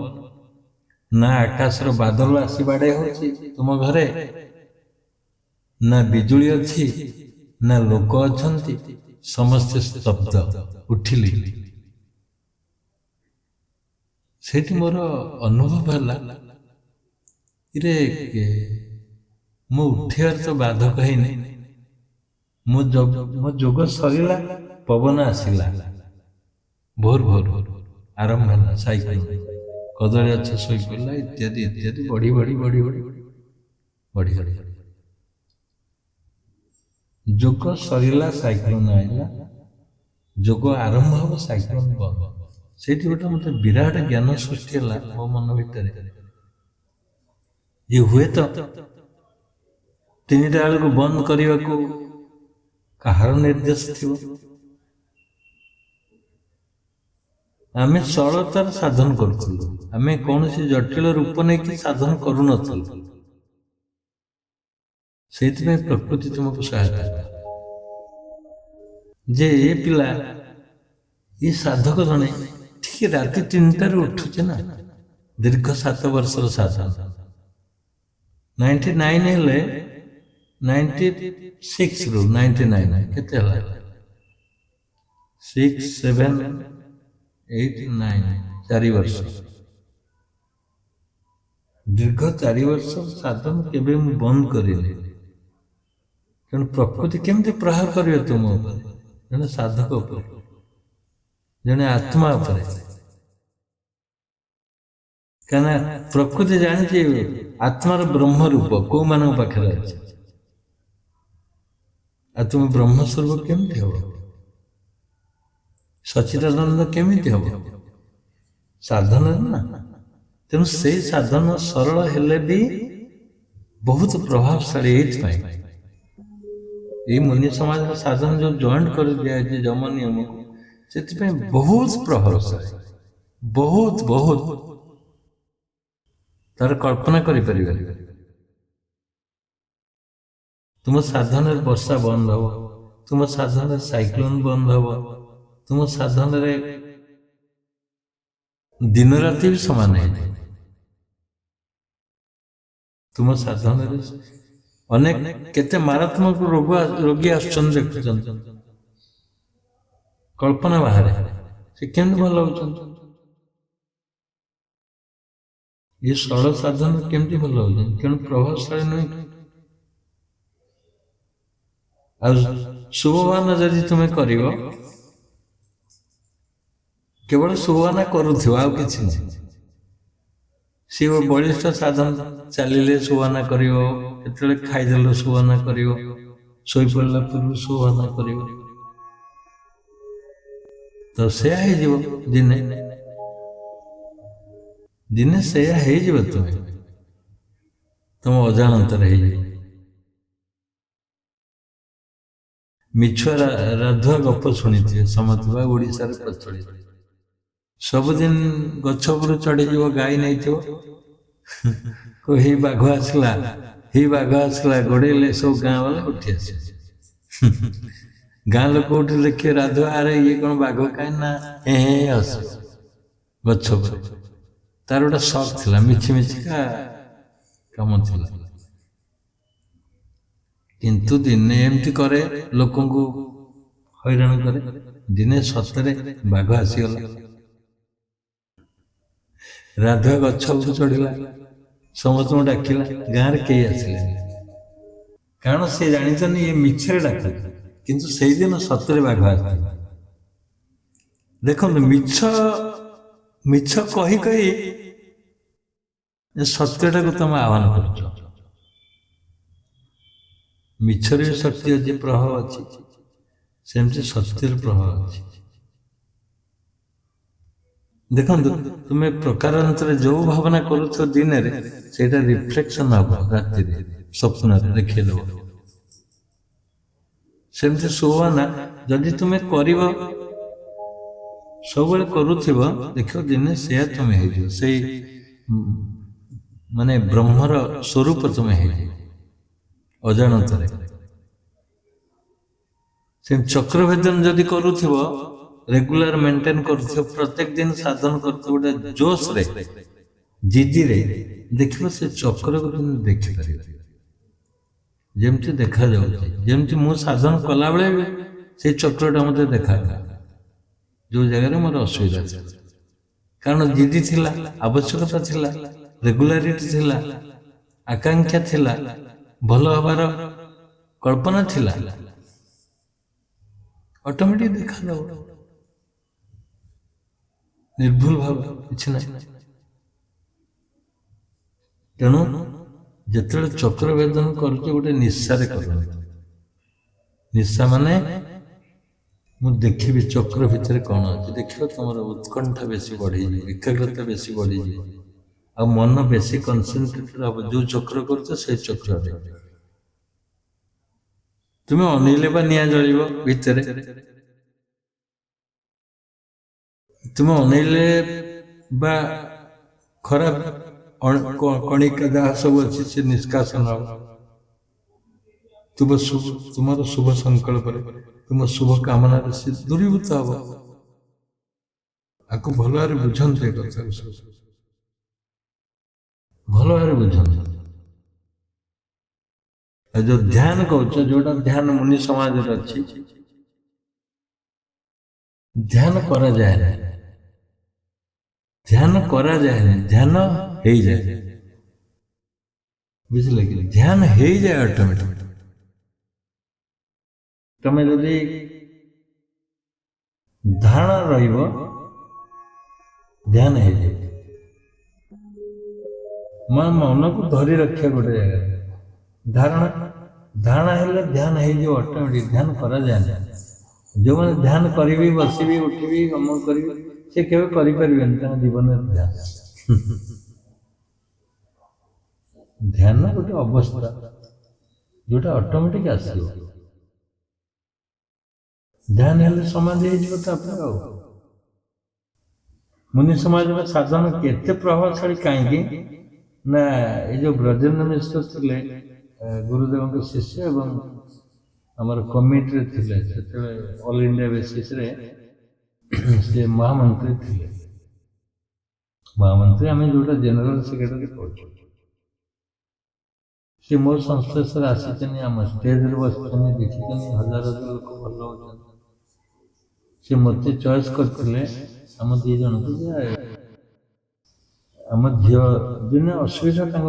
ना आकाशर बादल आसी बाड़े होची तुम घरे ना बिजुली अच्छी ना लोक अछंती समस्ते स्तब्ध उठिली सेठी मोर अनुभव है इरे मु उठियार तो बाधक है मो जोग सरिला पवन आसिला भोर भोर आरंभ है साइकिल कदली गछ शोई पड़ा इत्यादि इत्यादि बढ़ी बढ़ी बढ़ी बढ़ी बढ़ी बढ़ी जोग सरिला साइक्लोन आइला जोग आरंभ हम साइक्लोन बंद से गोटे मत विराट ज्ञान सृष्टि है मो मन भितर ये हुए तो 3टा बेलू बंद करने को कहार निर्देश थी आम सरलतार साधन करूँ आम कौन सी जटिल रूप नहीं साधन करूँ से प्रकृति तुमको सहायता जे ये पिला ये साधक जड़े ठीक राति 3टार उठुचे ना दीर्घ 7 वर्षर साधन 99 हेले 96 रु 99 केते हला 6 7 8 9 4 वर्ष दीर्घ 4 वर्ष साधन केबे मु बंद करिले कारण प्रकृति केमते प्रहार करियो तुम ऊपर जने साधक ऊपर जने आत्मा ऊपर कहना प्रकृति जानी आत्मार ब्रह्म रूप को मान पाखे अच्छे आ तुम ब्रह्मस्वरूप केमती हम सच्चिदानंद केमिति हम साधन ना तेणु से साधन सरल हेले भी बहुत प्रभावशाली ये मुनि समाज साधन जो जॉइंट कर दिया है जम नियम से बहुत प्रभावशाली बहुत बहुत तार कल्पना करि तुम साधन वर्षा बंद हम तुम साधन साइक्लोन बंद हम तुम साधन दिन राति भी समान है तुम साधन अनेक केते मारात्मक रोगी आसुचन देखुचन कल्पना बाहर से केमती भल होचन ये सरल साधन केमती भल होचन केन प्रभावशाली नहीं आ शुभवान जदि तुम्हें करिवो केवल शुभवाना करुथिबो आ किछि नहीं सी बलिष्ठ साधन चलिले शुभवाना करिवो केतले खाइदेलो शुभवाना करिवो सोई पड़ला पूर्व शुभवाना करिवो तो से हे जीव दिने दिने से हे जीव तुम अजानत रही मिछुआ राधुआ गप शुणी समझा ओडिशा प्रचलित सबुदिन गछ उपर चढ़ी जीव गाई नहीं थो ही बाघ आसला गोड़े सब गाँ वाला उठी आस गाँ लोक उठी देखे राधुआ अरे ये कौन बाघ कहीं ना हे हस गछ तार गोटे शख था मिछि मिछिका कम था किंतु दिने एमती करे लोक हैरान करे दिने सतरे बाघ आसीगला राधुआ गछ चढ़ला समस्त डाकिला गाँव कई आसिले कारण से जानी ये मिछरे डाक किंतु से दिन सतरे बाघ आस देखो मिछ मिछ कही कही सत्यटा को तुम आह्वान कर ମିଛରେ ବି ଶକ୍ତି ଅଛି, ପ୍ରଭାବ ଅଛି, ସେମିତି ସତ୍ୟର ପ୍ରଭାବ ଅଛି। ଦେଖନ୍ତୁ, ତୁମେ ପ୍ରକାରାନ୍ତରେ ଯୋଉ ଭାବନା କରୁଛ ଦିନରେ, ସେଇଟା ରିଫ୍ଲେକ୍ସନ ହବ ରାତିରେ, ସ୍ୱପ୍ନରେ ଦେଖେଇଦବ। ସେମିତି ଶୋଭନା ଯଦି ତୁମେ କରିବ, ସବୁବେଳେ କରୁଥିବ, ଦେଖିବ ଦିନେ ସେୟା ତୁମେ ହେଇଯିବ, ସେଇ ମାନେ ବ୍ରହ୍ମର ସ୍ୱରୂପ ତୁମେ ହେଇଯିବ ଅଜାଣତରେ। ସେ ଚକ୍ରଭେଦନ ଯଦି କରୁଥିବ, ରେଗୁଲାର ମେଣ୍ଟେନ କରୁଥିବ, ପ୍ରତ୍ୟେକ ଦିନ ସାଧନ କରୁଥିବ ଗୋଟେ ଜୋଶରେ, ଜିଦିରେ, ଦେଖିବ ସେ ଚକ୍ରକୁ ତୁମେ ଦେଖିପାରିବ ଯେମିତି ଦେଖାଯାଉଛି। ଯେମିତି ମୁଁ ସାଧନ କଲାବେଳେ ସେଇ ଚକ୍ରଟା ମୋତେ ଦେଖାଗଲା ଯୋଉ ଜାଗାରେ ମୋର ଅସୁବିଧା ଥିଲା, କାରଣ ଜିଦି ଥିଲା, ଆବଶ୍ୟକତା ଥିଲା, ରେଗୁଲାରିଟି ଥିଲା, ଆକାଂକ୍ଷା ଥିଲା, ଭଲ ହବାର କଳ୍ପନା ଥିଲା, ଅଟୋମେଟିକ ଦେଖାଯାଉ, ନିର୍ଭୁଲ ଭାବ କିଛି ନାହିଁ। ତେଣୁ ଯେତେବେଳେ ଚକ୍ର ଭେଦନ କରୁଛି ଗୋଟେ ନିଶାରେ କରନ୍ତୁ। ନିଶା ମାନେ ମୁଁ ଦେଖିବି ଚକ୍ର ଭିତରେ କଣ ଅଛି, ଦେଖିବ ତମର ଉତ୍କଣ୍ଠା ବେଶୀ ବଢିଯିବ, ଏକାଗ୍ରତା ବେଶୀ ବଢିଯିବ, ଆଉ ମନ ବେଶୀ କନସେନ୍ଟ୍ରେଟେଡ ହବ ଯୋଉ ଚକ୍ର କରୁଛ ସେଇ ଚକ୍ରରେ। ତୁମେ ଅନେଇଲେ ବା ନିଆଁ ଜଳିବ ଭିତରେ, ତୁମେ ଅନେଇଲେ ବା ଖରାପ କଣିକା ଯାହା ସବୁ ଅଛି ସେ ନିଷ୍କାସନ ହବ। ତୁମର ଶୁଭ ସଂକଳ୍ପରେ, ତୁମ ଶୁଭ କାମନାରେ ସେ ଦୂରୀଭୂତ ହବ। ଆକୁ ଭଲ ଭାବରେ ବୁଝନ୍ତୁ, ଏ କଥା ଭଲ ଭାବରେ ବୁଝନ୍ତୁ। ଆଉ ଯୋଉ ଧ୍ୟାନ କହୁଛ, ଯୋଉଟା ଧ୍ୟାନ ମୁନି ସମାଜରେ ଅଛି, ଧ୍ୟାନ କରାଯାଏ ନାହିଁ, ଧ୍ୟାନ କରାଯାଏ ନାହିଁ, ଧ୍ୟାନ ହେଇଯାଏ। ବୁଝିଲେ କି? ଧ୍ୟାନ ହେଇଯାଏ ଅଟୋମେଟିକ। ତମେ ଯଦି ଧାରଣା ରହିବ, ଧ୍ୟାନ ହେଇଯାଏ। ମନକୁ ଧରି ରଖିବା ଗୋଟେ ଜାଗାରେ, ଧାରଣା ହେଲେ ଧ୍ୟାନ ହେଇଯିବ ଅଟୋମେଟିକ। ଧ୍ୟାନ କରାଯାଏ ନା, ଯୋଉମାନେ ଧ୍ୟାନ କରିବି, ବସିବି, ଉଠିବି, ଅମକ କରିବି, ସେ କେବେ କରିପାରିବେନି ତାଙ୍କ ଜୀବନରେ ଧ୍ୟାନ। ଧ୍ୟାନ ଗୋଟେ ଅବସ୍ଥା ଯୋଉଟା ଅଟୋମେଟିକ ଆସିବ। ଧ୍ୟାନ ହେଲେ ସମାଧି ହେଇଯିବ ତାପରେ। ଆଉ ମୁନି ସମାଜର ସାଧନ କେତେ ପ୍ରଭାବଶାଳୀ କାହିଁକି ନା, ଏଇ ଯୋଉ ବ୍ରଜେନ୍ଦ୍ର ମିଶ୍ର ଥିଲେ ଗୁରୁଦେବଙ୍କ ଶିଷ୍ୟ ଏବଂ ଆମର କମିଟିରେ ଥିଲେ, ସେତେବେଳେ ଅଲ ଇଣ୍ଡିଆ ବେସିସରେ ସେ ମହାମନ୍ତ୍ରୀ ଥିଲେ। ମହାମନ୍ତ୍ରୀ ଆମେ ଯୋଉଟା ଜେନେରାଲ ସେକ୍ରେଟାରୀ କହୁଛୁ, ସେ ମୋ ସଂସ୍ପର୍ଶରେ ଆସିଛନ୍ତି, ଆମ ଷ୍ଟେଜରେ ବସିଛନ୍ତି, ଦେଖିଛନ୍ତି ହଜାର ହଜାର ଲୋକ ଭଲ ହଉଛନ୍ତି। ସେ ମୋତେ ଚଏସ୍ କରିଥିଲେ ଆମ ଦି ଜଣକୁ, ଯେ ଆମ ଝିଅ ଦିନେ ଅସୁବିଧା, ତାଙ୍କ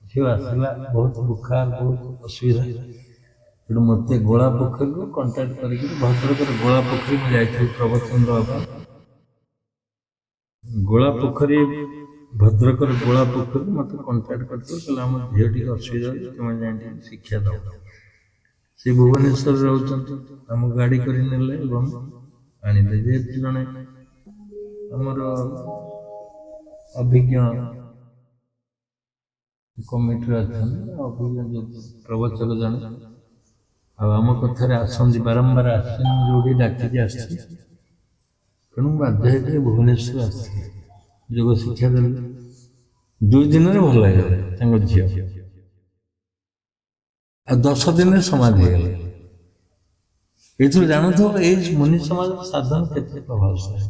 ଝିଅ ଆସିଲା ବହୁତ ବୁଖାର, ବହୁତ ଅସୁବିଧା। ସେଠୁ ମୋତେ ଗୋଳା ପୋଖରୀରୁ କଣ୍ଟାକ୍ଟ କରିକି, ଭଦ୍ରକର ଗୋଳା ପୋଖରୀ ମୁଁ ଯାଇଥିଲି ପ୍ରବଚନ ଦେବା ପାଇଁ। ଗୋଳା ପୋଖରୀ, ଭଦ୍ରକର ଗୋଳା ପୋଖରୀ ମୋତେ କଣ୍ଟାକ୍ଟ କରିଥିଲେ, କହିଲେ ଆମ ଝିଅ ଟିକେ ଅସୁବିଧା ଅଛି, ତୁମେ ଯାଇ ଟିକେ ଶିକ୍ଷା ଦେବ। ସେ ଭୁବନେଶ୍ୱରରେ ରହୁଛନ୍ତି, ଆମକୁ ଗାଡ଼ି କରି ନେଲେ ଏବଂ ଆଣିଲେ। ଯେହେତୁ ଜଣେ ଆମର ଅଭିଜ୍ଞ କମିଟିରେ ଅଛନ୍ତି, ଅଭିଜ୍ଞ ପ୍ରବଚକ ଜଣେ, ଆଉ ଆମ କଥାରେ ଆସନ୍ତି, ବାରମ୍ବାର ଆସିଛନ୍ତି, ଯୋଉଠି ଡାକିକି ଆସିଛି। ତେଣୁ ବାଧ୍ୟ ହେଇକି ଭୁବନେଶ୍ୱର ଆସିଥିଲେ, ଯୋଗ ଶିକ୍ଷା ଦେଲେ। 2 ଦିନରେ ଭଲ ହେଇଗଲା ତାଙ୍କ ଝିଅ, ଆଉ 10 ଦିନରେ ସମାଧି ହେଇଗଲା। ଏଇଥିରୁ ଜାଣୁଥିବ ଏଇ ମୁନି ସମାଜର ସାଧନ କେତେ ପ୍ରଭାବଶାଳୀ।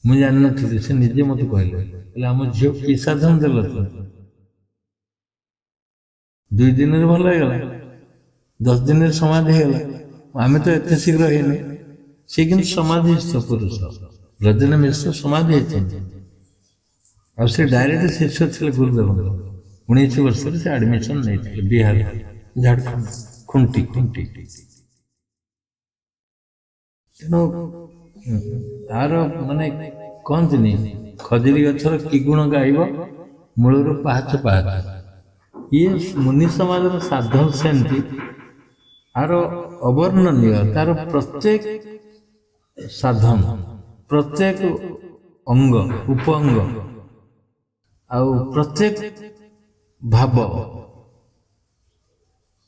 ମୁଁ ଜାଣିନଥିଲି, ସେ ନିଜେ ମତେ କହିଲେ ଆମ ଝିଅ କି ସାଧନ ଦେଲ, 2 ଦିନରେ ଭଲ ହେଇଗଲା, 10 ଦିନରେ ସମାଧି ହେଇଗଲା। ଆମେ ତ ଏତେ ଶୀଘ୍ର ହେଇନି। ସେ କିନ୍ତୁ ସମାଧିସ୍ଥ ପୁରୁଷ, ବ୍ରଜେନ୍ଦ୍ର ମିଶ୍ର ସମାଧି ହେଇଛନ୍ତି। ଆଉ ସେ ଡାଇରେକ୍ଟ ଶିଷ୍ୟ ଥିଲେ ଗୁରୁଦେବଙ୍କର। 19 ବର୍ଷରେ ସେ ଆଡମିସନ ନେଇଥିଲେ ବିହାର, ଝାଡଖଣ୍ଡ, ଖୁଣ୍ଟି। ତେଣୁ ତାର ମାନେ କହନ୍ତିନି, ଖଜୁରୀ ଗଛର କି ଗୁଣ ଗାଇବ, ମୂଳରୁ ପାହାଚ ପାହାଚ। ଇଏ ମୁନି ସମାଜର ସାଧନ ସେମିତି ଆର ଅବର୍ଣ୍ଣନୀୟ, ତାର ପ୍ରତ୍ୟେକ ସାଧନ, ପ୍ରତ୍ୟେକ ଅଙ୍ଗ ଉପଅଙ୍ଗ ଆଉ ପ୍ରତ୍ୟେକ ଭାବ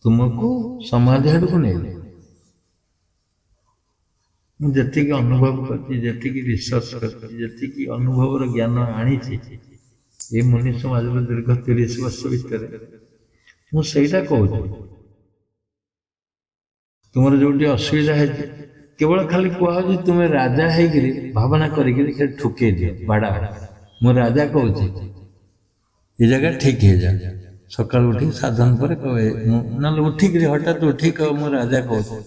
ତୁମକୁ ସମାଧି ଆଡ଼କୁ ନେଇଯାଏ। ମୁଁ ଯେତିକି ଅନୁଭବ କରିଛି, ଯେତିକି ରିସର୍ଚ୍ଚ କରିଛି, ଯେତିକି ଅନୁଭବର ଜ୍ଞାନ ଆଣିଛି ଏ ମୁନି ସମାଜର ଦୀର୍ଘ 30 ବର୍ଷ ଭିତରେ, ମୁଁ ସେଇଟା କହୁଛି। ତୁମର ଯୋଉଠି ଅସୁବିଧା ହେଇଛି, କେବଳ ଖାଲି କୁହାହଉଛି ତୁମେ ରାଜା ହେଇକିରି ଭାବନା କରିକିରି ସେ ଠୁକେଇ ଦିଅ, ବାଡ଼ା। ମୁଁ ରାଜା କହୁଛି ଏ ଜାଗା ଠିକ ହେଇଯା, ସକାଳୁ ଉଠିକି ସାଧନ ପରେ କହେ, ନହେଲେ ଉଠିକିରି ହଠାତ୍ ଉଠିକି କହ ମୁଁ ରାଜା କହୁଛି।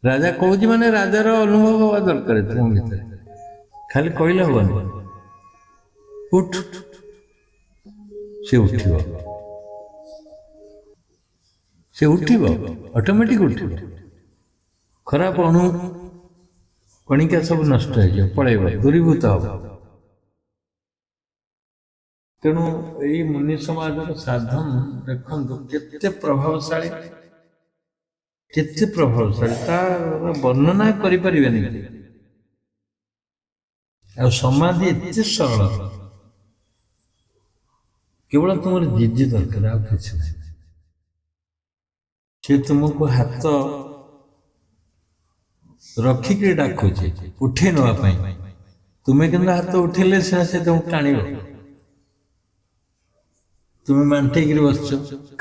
ରାଜା କହୁଛି ମାନେ ରାଜାର ଅନୁଭବ ହବା ଦରକାର ତୁମ ଭିତରେ, ଖାଲି କହିଲେ ହବନି। ଉଠ, ସେ ଉଠିବ, ସେ ଉଠିବ, ଅଟୋମେଟିକ ଉଠିବ। ଖରାପ ଅଣୁ କଣିକା ସବୁ ନଷ୍ଟ ହେଇଯିବ, ପଳେଇବ, ଦୂରୀଭୂତ ହବ। ତେଣୁ ଏଇ ମୁନି ସମାଜର ସାଧନ ଦେଖନ୍ତୁ କେତେ ପ୍ରଭାବଶାଳୀ, କେତେ ପ୍ରଭାବଶାଳୀ, ତାର ବର୍ଣ୍ଣନା କରିପାରିବେନି। ଆଉ ସମାଧି ଏତେ ସରଳ, କେବଳ ତୁମର ଜିଦ୍ଦି ଦରକାର, ଆଉ କିଛି ନାହିଁ। ସେ ତୁମକୁ ହାତ ରଖିକି ଡାକୁଛି ଉଠେଇ ନେବା ପାଇଁ, ତୁମେ କିନ୍ତୁ ହାତ ଉଠେଇଲେ ସିନା ସେ ତୁମକୁ ଟାଣିବ। ତୁମେ ମାଣ୍ଟେଇକିରି ବସିଛ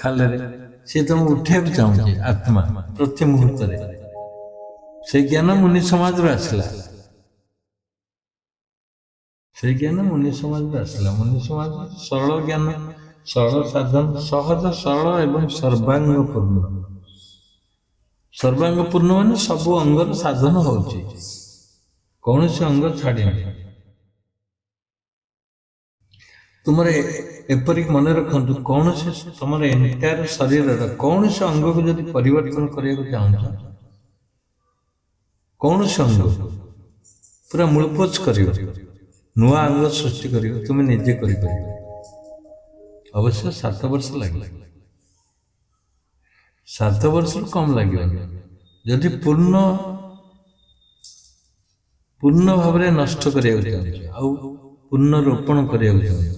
ଖାଲରେ, ସେ ତୁମକୁ ଉଠେଇବାକୁ ଚାହୁଁଛି ଆତ୍ମା ପ୍ରତି ମୁହୂର୍ତ୍ତରେ। ସେ ଜ୍ଞାନ ମୁନି ସମାଜରୁ ଆସିଲା, ସେ ଜ୍ଞାନ ମୁନି ସମାଜରୁ ଆସିଲା। ମୁନି ସମାଜ ସରଳ ଜ୍ଞାନ, ସରଳ ସାଧନ, ସହଜ ସରଳ ଏବଂ ସର୍ବାଙ୍ଗ ପୂର୍ଣ୍ଣ। ସର୍ବାଙ୍ଗ ପୂର୍ଣ୍ଣ ମାନେ ସବୁ ଅଙ୍ଗର ସାଧନ ହଉଛି, କୌଣସି ଅଙ୍ଗ ଛାଡ଼ିନି। ତୁମର ଏପରିକି ମନେ ରଖନ୍ତୁ, କୌଣସି ତମର ଏଣ୍ଟାୟାର ଶରୀରର କୌଣସି ଅଙ୍ଗକୁ ଯଦି ପରିବର୍ତ୍ତନ କରିବାକୁ ଚାହୁଁଛ, କୌଣସି ଅଙ୍ଗ ପୁରା ମୂଳପୋଛ କରିବ, ନୂଆ ଅଙ୍ଗ ସୃଷ୍ଟି କରିବ, ତୁମେ ନିଜେ କରିପାରିବ। ଅବଶ୍ୟ 7 ବର୍ଷ ଲାଗିବ, 7 ବର୍ଷରୁ କମ ଲାଗିବନି। ଯଦି ପୂର୍ଣ୍ଣ ଭାବରେ ନଷ୍ଟ କରିବାକୁ ଚାହୁଁଛ, ଆଉ ପୂର୍ଣ୍ଣ ରୋପଣ କରିବାକୁ ଚାହୁଁଛ,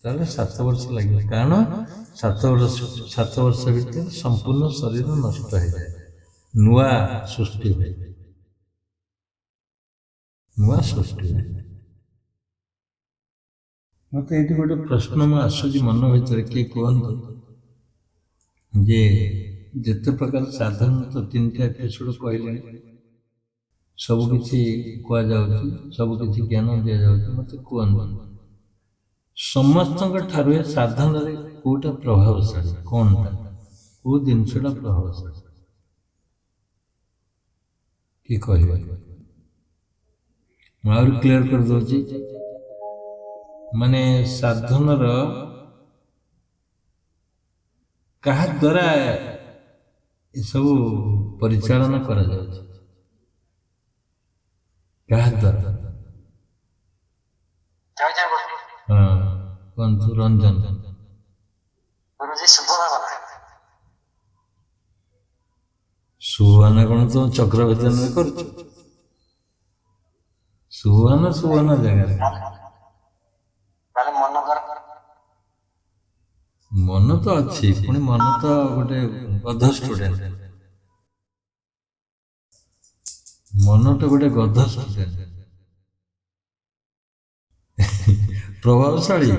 ତାହେଲେ 7 ବର୍ଷ ଲାଗିବ। କାରଣ 7 ବର୍ଷ ଭିତରେ ସମ୍ପୂର୍ଣ୍ଣ ଶରୀର ନଷ୍ଟ ହେଇଯାଏ, ନୂଆ ସୃଷ୍ଟି ହୁଏ, ନୂଆ ସୃଷ୍ଟି ହୁଏ। ମତେ ଏଇଠି ଗୋଟେ ପ୍ରଶ୍ନ ଆସୁଛି ମନ ଭିତରେ, କିଏ କୁହନ୍ତୁ ଯେ ଯେତେ ପ୍ରକାର ସାଧନ ତ 3ଟା ଏପିସୋଡ କହିଲେଣି, ସବୁ କିଛି କୁହାଯାଉଛି, ସବୁ କିଛି ଜ୍ଞାନ ଦିଆଯାଉଛି। ମତେ କୁହନ୍ତୁ ସମସ୍ତଙ୍କ ଠାରୁ ଏ ସାଧନରେ କୋଉଟା ପ୍ରଭାବଶାଳୀ, କଣଟା, କୋଉ ଜିନିଷଟା ପ୍ରଭାବଶାଳୀ, କି କହିବେ? ମୁଁ ଆହୁରି କ୍ଲିୟର କରିଦଉଛି, ମାନେ ସାଧନର କାହା ଦ୍ୱାରା ଏସବୁ ପରିଚାଳନା କରାଯାଉଛି, କାହା ଦ୍ୱାରା? ଜୟ ଜୟ ଗୁରୁ। ହଁ କୁହନ୍ତୁ ରଞ୍ଜନ। ଗୁରୁଜୀ ଶୁଭ ଭାବନା। ସୁହାନା କଣ ତ ଚକ୍ର ଭଜନରେ କରୁଛ? ସୁହାନା ଜାଗାରେ ତାହେଲେ ମନ ମନ ତ ଅଛି, ପୁଣି ମନ ତ ଗୋଟେ ଗଧ ଷ୍ଟୁଡେଣ୍ଟ, ମନ ତ ଗୋଟେ ଗଧ ଷ୍ଟୁଡେଣ୍ଟ। ପ୍ରଭାବଶାଳୀ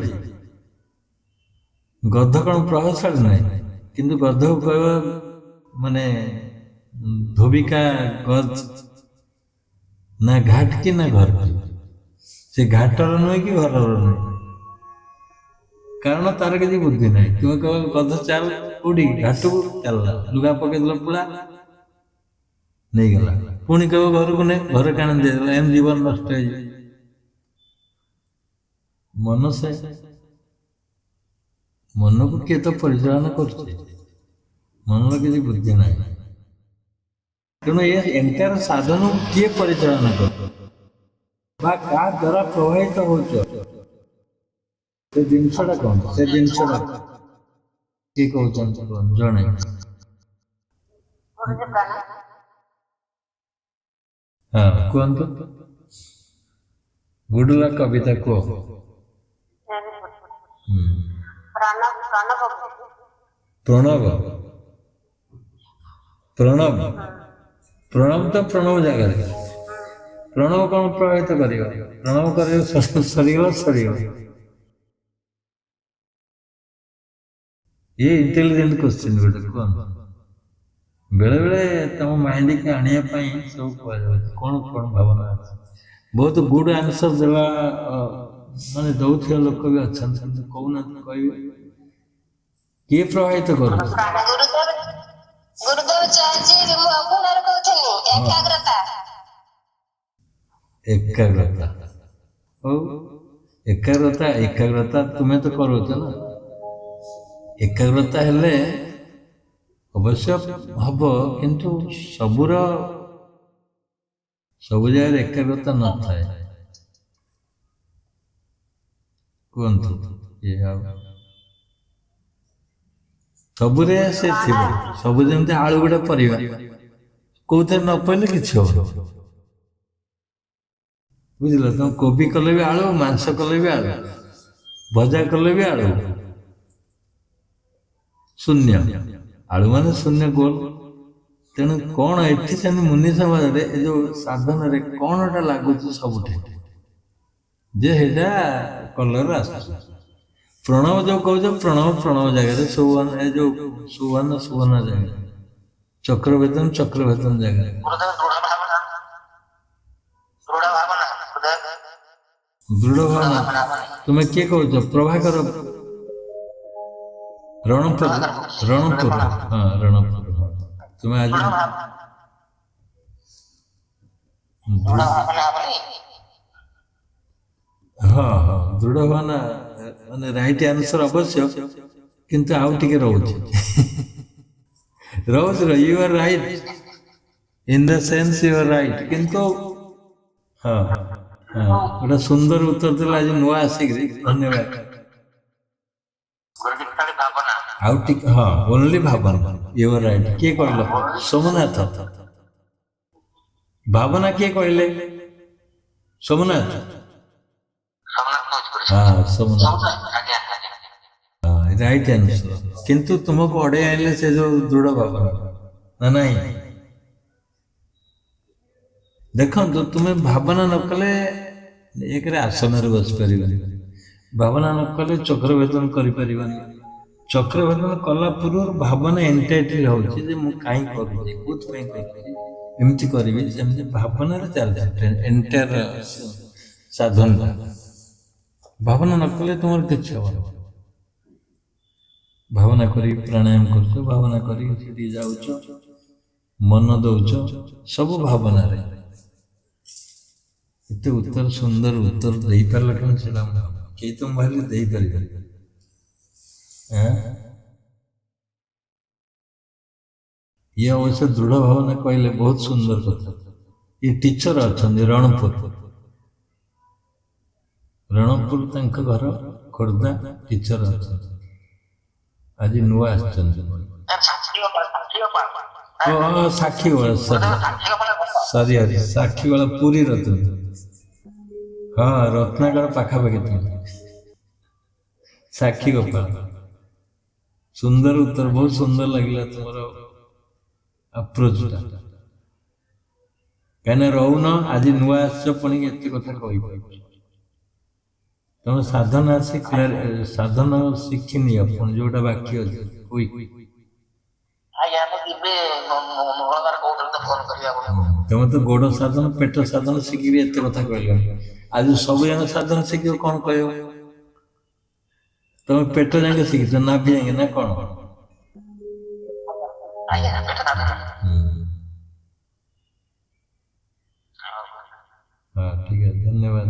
ଗଧ କଣ ପ୍ରଭାବଶାଳୀ ନାହିଁ? କିନ୍ତୁ ଗଧକୁ କହିବା ମାନେ ଧୋବିକା ଗଧ ନା ଘାଟ କି ନା ଘର, ସେ ଘାଟର ନୁହେଁ କି ଘରର ନୁହେଁ, କାରଣ ତାର କିଛି ବୁଦ୍ଧି ନାହିଁ। ତୁମେ କହିବ ଗଧ ଚାଲ କୋଉଠି, ଘାଟକୁ ଚାଲିଲା, ଲୁଗା ପକେଇଦେଲ ପୁଳା ନେଇଗଲା, ପୁଣି କହିବ ଘରକୁ ନେ, ଘରେ କାଣ ଦେଇଦେଲା, ଏମିତି ଜୀବନ ନଷ୍ଟ ହେଇଯିବ। ମନ ସେ ମନକୁ କିଏ ତ ପରିଚାଳନା କରୁଛି, ମନର କିଛି ବୁଦ୍ଧି ନାହିଁ। ତେଣୁ ଏ ଏଣ୍ଟାୟାର ସାଧନକୁ କିଏ ପରିଚାଳନା କରେ ବା କାହା ଦ୍ୱାରା ପ୍ରଭାବିତ ହଉଛ, ସେ ଜିନିଷଟା କଣ? ସେ ଜିନିଷଟା କିଏ କହୁଛନ୍ତି? ଜଣେ ଗୁରୁଜୀ ପ୍ରାଣ ହଁ କୁହନ୍ତୁ। ଗୁଡୁଲା କବିତା କୁହ। ହୁଁ। ପ୍ରାଣବ ପ୍ରଣବ ପ୍ରଣବ ପ୍ରଣବ ତ ପ୍ରଣବ ଜାଗାରେ। ପ୍ରଣବ କଣ ପ୍ରଭାବିତ କରିବ? ପ୍ରଣବ କରିବ ସରିଗଲା ସରିଗଲା। ଇଏ ଇଣ୍ଟେଲିଜେଣ୍ଟ କ୍ୱେଶ୍ଚିନ୍ ଗୋଟେ କୁହନ୍ତୁ। ବେଳେବେଳେ ତମ ମାଇଣ୍ଡକି ଆଣିବା ପାଇଁ ସବୁ କୁହାଯାଉଛି। କଣ କଣ ଭାବନା ଅଛି? ବହୁତ ଗୁଡ୍ ଆନ୍ସର ଦେବା ମାନେ ଦଉଥିବା ଲୋକ ବି ଅଛନ୍ତି, କିନ୍ତୁ କହୁନାହାନ୍ତି, କହିବେ କିଏ ପ୍ରଭାବିତ କରୁଛି? ଗୁରୁଦେବ ଚାହୁଁଛି ମୁଁ ଅଭୁଣାରୁ କହୁଥିଲି ଏକାଗ୍ରତା। ଏକାଗ୍ରତା। ହଉ, ଏକାଗ୍ରତା ଏକାଗ୍ରତା ତୁମେ ତ କରୁଛ ନା। ଏକାଗ୍ରତା ହେଲେ ଅବଶ୍ୟ ହବ, କିନ୍ତୁ ସବୁ ଜାଗାରେ ଏକାଗ୍ରତା ନଥାଏ। କୁହନ୍ତୁ ଇଏ ଆଉ ସବୁରେ ସେ ଥିବ। ସବୁ ଯେମିତି ଆଳୁ ଗୋଟେ ପରିବା, କୋଉଥିରେ ନ ପଇଲେ କିଛି ହବ। ବୁଝିଲ? ତମ କୋବି କଲେ ବି ଆଳୁ, ମାଂସ କଲେ ବି ଆଳୁ, ଭଜା କଲେ ବି ଆଳୁ, ଶୂନ୍ୟ। ଆଳୁ ମାନେ ଶୂନ୍ୟ ଗୋଲ। ତେଣୁ କଣ ଏଠି ସେମିତି ମୁନି ସମାଜରେ ଏ ଯୋଉ ସାଧନରେ କଣଟା ଲାଗୁଛି ସବୁଠି ଯେ ସେଇଟା କଲର ଆସୁଛି। ପ୍ରଣବ ଯୋଉ କହୁଛ, ପ୍ରଣବ ଜାଗାରେ, ସୁବର୍ଣ୍ଣ ଏ ଯୋଉ ସୁବର୍ଣ୍ଣ ଜାଗାରେ, ଚକ୍ରବେତନ ଜାଗାରେ, ଦୃଢ ଭାବନା। ତୁମେ କିଏ କହୁଛ? ପ୍ରଭାକର ରଣପୁର ହଁ ରଣପୁର। ତୁମେ ଆଜି ହଁ ହଁ ଦୃଢ ଭାବନା ମାନେ ରାଇଟ ଆନ୍ସର ଅବଶ୍ୟ, କିନ୍ତୁ ଆଉ ଟିକେ ରହୁଛି। You are right in the sense you are right, କିନ୍ତୁ ହଁ ହଁ ଗୋଟେ ସୁନ୍ଦର ଉତ୍ତର ଦେଲେ ଆଜି ନୂଆ ଆସିକିରି। ଧନ୍ୟବାଦ। ଆଉ ଟିକେ ହଁ, ଓନ୍ଲି ଭାବନା। You are right. କିଏ କହିଲ? ସୋମନାଥ। ଭାବନା କିଏ କହିଲେ? ସୋମନାଥ। ହଁ ସୋମନାଥ, ରାଇଟ ଆନ୍ସର। କିନ୍ତୁ ତୁମକୁ ଅଡେଇ ଆଣିଲେ ସେ ଯୋଉ ଦୃଢ ଭାବନା, ନା ନାହିଁ? ଦେଖନ୍ତୁ, ତୁମେ ଭାବନା ନ କଲେ ଏକରେ ଆସନରେ ବସିପାରିବନି। ଭାବନା ନ କଲେ ଚକ୍ରଭେଦନ କରିପାରିବନି। ଚକ୍ରଭେଦନ କଲା ପୂର୍ବରୁ ଭାବନା ଏଣ୍ଟାଇଟଲ ହଉଛି ଯେ ମୁଁ କାହିଁ କରୁଛି, କୋଉଥିପାଇଁ କରୁଛି, ଏମିତି କରିବି। ସେମିତି ଭାବନାରେ ଚାଲିଛି ଏଣ୍ଟାର ସାଧନଟା। ଭାବନା ନ କଲେ ତୁମର କିଛି ହବନି। ଭାବନା କରି ପ୍ରାଣାୟାମ କରୁଛ, ଭାବନା କରି ସେଠି ଯାଉଛ, ମନ ଦଉଛ, ସବୁ ଭାବନାରେ। ଏତେ ଉତ୍ତର, ସୁନ୍ଦର ଉତ୍ତର ଦେଇପାରିଲ କେମିତି ସେଟା କେହି ତ ଭାବିଲେ ଦେଇପାରିବେ। ଇଏ ଅବଶ୍ୟ ଦୃଢ ଭାବନା କହିଲେ ବହୁତ ସୁନ୍ଦର କଥା। ଇଏ ଟିଚର ଅଛନ୍ତି ରଣପୁର ତାଙ୍କ ଘର ଖୋର୍ଦ୍ଧା। ଟିଚର ଅଛନ୍ତି, ଆଜି ନୂଆ ଆସିଛନ୍ତି। ସାକ୍ଷୀଗୋଳା, ସାକ୍ଷୀଗୋଳା ପୁରୀ ରତ୍ନ। ହଁ, ରତ୍ନାକର ପାଖାପାଖି ଥିଲା। ସାକ୍ଷୀ ଗୋପାଳ। ସୁନ୍ଦର ଉତ୍ତର, ବହୁତ ସୁନ୍ଦର ଲାଗିଲା ତୁମର ଆପ୍ରୋଚଟା। କାହିଁକିନା ରହୁନ, ଆଜି ନୂଆ ଆସିଛ, ପୁଣି ଏତେ କଥା କହିପାରୁଛ। ତମେ ସାଧନା ସାଧନ ଶିଖିନିଅ, ପୁଣି ଯୋଉଟା ବାକି ଅଛି। ତମେ ତ ଗୋଡ ସାଧନ, ପେଟ ସାଧନ ଶିଖିବି ଏତେ କଥା କହିଲ। ଆଜି ସବୁ ଯାକ ସାଧନ ଶିଖିବ, କଣ କହିବ? ତମେ ପେଟ ଯାକେ ଶିଖିଛ, ନାଭି ଯାକେ ନା କଣ? ହଁ ଠିକ ଅଛି, ଧନ୍ୟବାଦ।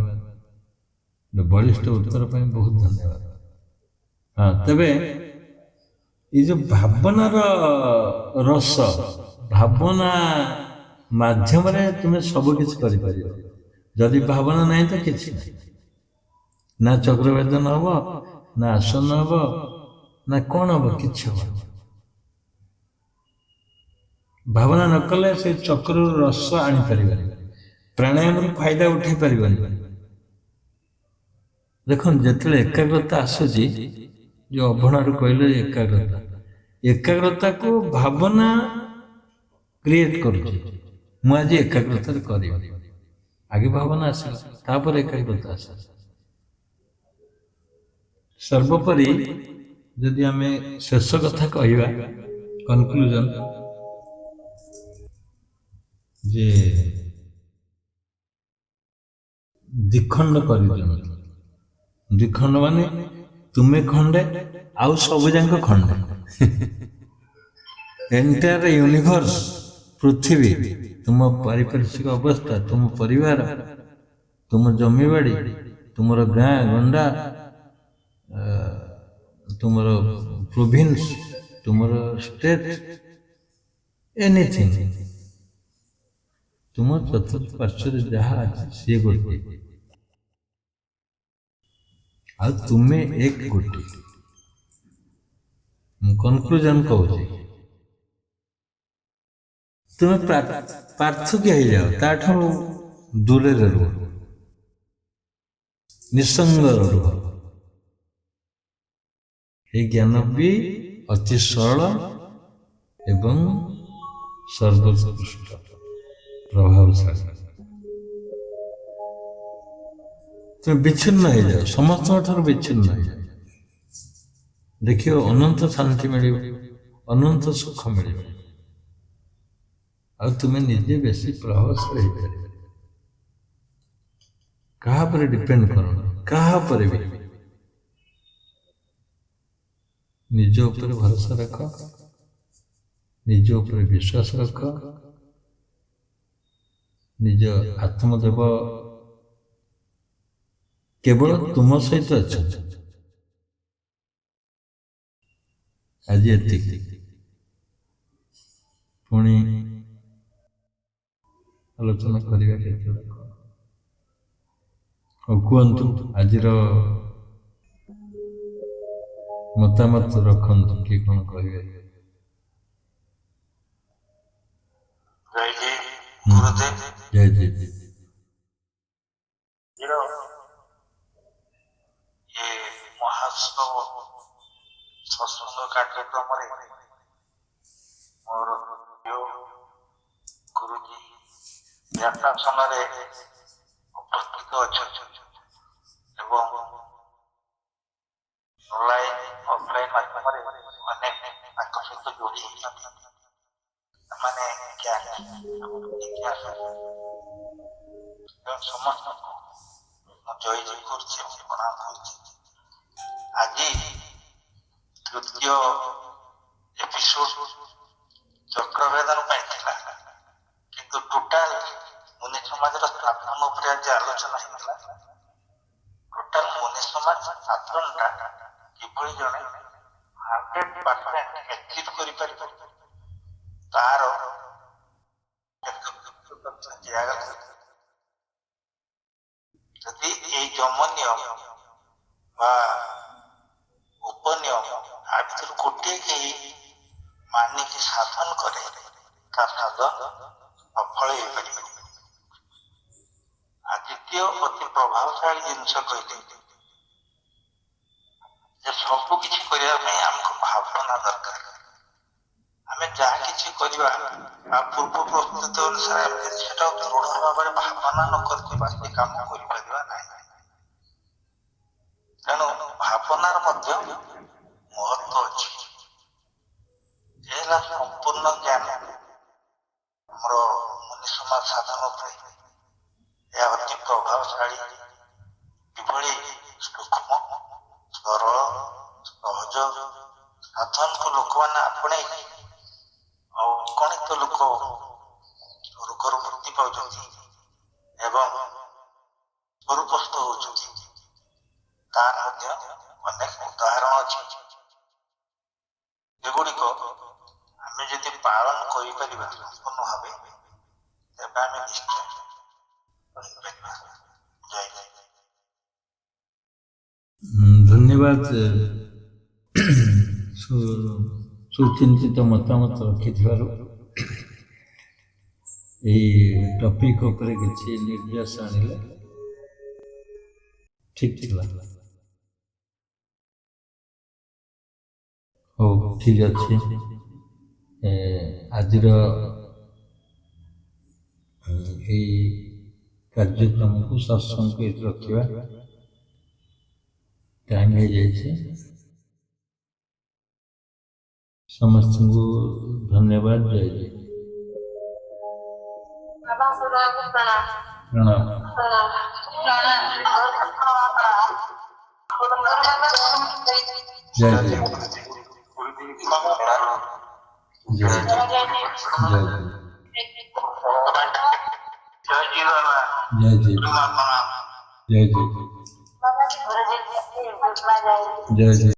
ବଳିଷ୍ଠ ଉତ୍ତର ପାଇଁ ବହୁତ ଧନ୍ୟବାଦ। ହଁ, ତେବେ ଏଇ ଯୋଉ ଭାବନାର ରସ, ଭାବନା ମାଧ୍ୟମରେ ତୁମେ ସବୁ କିଛି କରିପାରିବ। ଯଦି ଭାବନା ନାହିଁ ତ କିଛି ନାହିଁ। ନା ଚକ୍ରଭେଦନ ହବ, ନା ଆସନ ହବ ନା କଣ ହବ, କିଛି ହବ। ଭାବନା ନ କଲେ ସେ ଚକ୍ରରୁ ରସ ଆଣିପାରିବାନି, ପ୍ରାଣାୟାମରୁ ଫାଇଦା ଉଠାଇ ପାରିବାନି। ଦେଖନ୍ତୁ ଯେତେବେଳେ ଏକାଗ୍ରତା ଆସୁଛି, ଯୋଉ ଅଭଣାରୁ କହିଲେ ଏକାଗ୍ରତା, ଏକାଗ୍ରତାକୁ ଭାବନା କ୍ରିଏଟ କରୁଛି। ମୁଁ ଆଜି ଏକାଗ୍ରତାରେ କରିବି, ଆଗେ ଭାବନା ଆସିଲା, ତାପରେ ଏକାଗ୍ରତା ଆସିଲା। ସର୍ବୋପରି ଯଦି ଆମେ ଶେଷ କଥା କହିବା, କନକ୍ଲୁଜନ, ଯେ ଦ୍ୱିଖଣ୍ଡ କରିଦିଅନ୍ତୁ। ଦ୍ୱିଖଣ୍ଡ ମାନେ ତୁମେ ଖଣ୍ଡେ ଆଉ ସବୁ ଯାକ ଖଣ୍ଡେ। ଏଣ୍ଟାୟାର ୟୁନିଭର୍ସ, ପୃଥିବୀ, ତୁମ ପାରିପାର୍ଶ୍ୱିକ ଅବସ୍ଥା, ତୁମ ପରିବାର, ତୁମ ଜମିବାଡ଼ି, ତୁମର ଗାଁ ଗଣ୍ଡା, ତୁମର ପ୍ରୋଭିନ୍ସ, ତୁମର ଷ୍ଟେଟ୍, ଏନିଥିଙ୍ଗ, ତୁମ ଚତୁଃପାର୍ଶ୍ୱରେ ଯାହା ଅଛି ସିଏ ଗୋଟିଏ, ଆଉ ତୁମେ ଏକ ଗୋଟିଏ। ମୁଁ କନକ୍ଲୁଜନ କହୁଛି, ତୁମେ ପାର୍ଥକ୍ୟ ହେଇଯାଅ, ତାଠାରୁ ଦୂରରେ ରୁହ, ନିଃସଙ୍ଗ ରୁହ। এই ଜ୍ଞାନ ବି ଅତି ସରଳ ଏବଂ ସର୍ବୋତ୍କୃଷ୍ଟ, ପ୍ରଭାବଶାଳୀ। ତୁମେ ବିଚ୍ଛିନ୍ନ ହେଇଯାଅ, ସମସ୍ତଙ୍କ ଠାରୁ ବିଚ୍ଛିନ୍ନ ହେଇଯାଅ, ଦେଖିବ ଅନନ୍ତ ଶାନ୍ତି ମିଳିବ, ଅନନ୍ତ ସୁଖ ମିଳିବ, ଆଉ ତୁମେ ନିଜେ ବେଶୀ ପ୍ରଭାବଶାଳୀ ହେଇପାରିବ। କାହା ଉପରେ ଡିପେଣ୍ଡ କରନି, କାହା ଉପରେ ବି, ନିଜ ଉପରେ ଭରସା ରଖ, ନିଜ ଉପରେ ବିଶ୍ୱାସ ରଖ। ନିଜ ଆତ୍ମଦେବ କେବଳ ତୁମ ସହିତ ଅଛନ୍ତି। ଆଜି ଏତିକି, ପୁଣି ଆଲୋଚନା କରିବା କେତେବେଳେ। ଆଉ କୁହନ୍ତୁ, ଆଜିର ମତାମତ ରଖନ୍ତୁ, କିଏ କଣ କହିବେ। ଜୟ ଜୟ ଗୁରୁଦେବ। ଜୟ ଜୟ। ये ମହାତ୍ସବ ସତ୍ସଙ୍ଗ କାର୍ଯ୍ୟକ୍ରମରେ ମୋର ପ୍ରିୟ ଗୁରୁଜୀ ବ୍ୟାସାସନରେ ଉପସ୍ଥିତ ଅଛନ୍ତି ଏବଂ ଅନଲାଇନ ଅଫଲାଇନ ମାଧ୍ୟମରେ ଅନେକ ତାଙ୍କ ସହିତ ଯୋଡ଼ି ହୋଇଛନ୍ତି। ସେମାନେ ଜ୍ଞାନୀ ଏବଂ ଜିଜ୍ଞାସୁ ଏବଂ ସମସ୍ତଙ୍କୁ ମୁଁ ଜୟ ଜୟ କରୁଛି ଏବଂ ପ୍ରଣାମ କରୁଛି। ଆଜି ତୃତୀୟ ଏପିସୋଡ ଚକ୍ରଭେଦନ ପାଇଁ ଥିଲା, କିନ୍ତୁ ଟୋଟାଲ ମୁନି ସମାଜର ସ୍ଥାପନ ଉପରେ ଆଜି ଆଲୋଚନା ହେଇଥିଲା। ଟୋଟାଲ ମୁନି ସମାଜ ସାଧନଟା କିଭଳି ଜଣେ 100% ଆଚିଭ କରିପାରିବ ତାର ଦିଆଗଲା। ଯଦି ଏଇ ଯମନିୟମ ବା ଉପନିୟମ ଆ ଭିତରୁ ଗୋଟିଏ କେହି ମାନିକି ସାଧନ କରେ, ତା ସାଧନ ସଫଳ ହେଇପାରିବ। ଆଉ ଦ୍ୱିତୀୟ ଅତି ପ୍ରଭାବଶାଳୀ ଜିନିଷ କହିଲେ ଯେ ସବୁ କିଛି କରିବା ପାଇଁ ଆମକୁ ଭାବନା ଦରକାର। ଆମେ ଯାହା କିଛି କରିବା ତା ପୂର୍ବ ପ୍ରସ୍ତୁତି ଅନୁସାରେ ଆମେ ଯଦି ସେଟା ଦୃଢ ଭାବରେ ଭାବନା ନ କରିଥିବା ସେ କାମ କରିପାରିବା ନାହିଁ। ତେଣୁ ଭାବନାର ମଧ୍ୟ ମହତ୍ଵ ଅଛି। ଏ ହେଲା ସମ୍ପୂର୍ଣ୍ଣ ଜ୍ଞାନ ଆମର ମୁନି ସମାଜ ସାଧନ ଉପରେ। ଏହା ଅତି ପ୍ରଭାବଶାଳୀ। କିଭଳି ସୂକ୍ଷ୍ମ, ସରଳ, ସହଜ ସାଧନକୁ ଲୋକମାନେ ଆପଣେଇ ଆଉ ଅଗଣିତ ଲୋକ ରୋଗରୁ ମୁକ୍ତି ପାଉଛନ୍ତି ଏବଂ ସ୍ୱରୂପସ୍ଥ ହଉଛନ୍ତି, ତାର ମଧ୍ୟ ଅନେକ ଉଦାହରଣ ଅଛି। ଏଗୁଡ଼ିକ ଆମେ ଯଦି ପାଳନ କରିପାରିବା ସମ୍ପୂର୍ଣ୍ଣ ଭାବେ, ତେବେ ଆମେ ନିଶ୍ଚୟ ରହିପାରିବା। ଜୟ ଜୟ। ଧନ୍ୟବାଦ। ଧନ୍ୟବାଦ ସୁଚିନ୍ତିତ ମତାମତ ରଖିଥିବାରୁ। ଏଇ ଟପିକ୍ ଉପରେ କିଛି ନିର୍ଦ୍ଦେଶ ଆଣିଲେ ଠିକ୍ ଥିଲା। ହଉ ଠିକ୍ ଅଛି। ଆଜିର ଏଇ କାର୍ଯ୍ୟକ୍ରମକୁ ସତ୍ସଙ୍ଗକୁ ଏଇଠି ରଖିବା। ଟାଇମ୍ ହେଇଯାଇଛି। ସମସ୍ତଙ୍କୁ ଧନ୍ୟବାଦ। ଜୟ ଜୟ। ପ୍ରଣାମ। ଜୟ ଜୟ। ଜୟ ଜୟ। ଜୟ ଜୟ। जय जी बाबा। जय जय। गुरुमाता। जय जय। जय जय।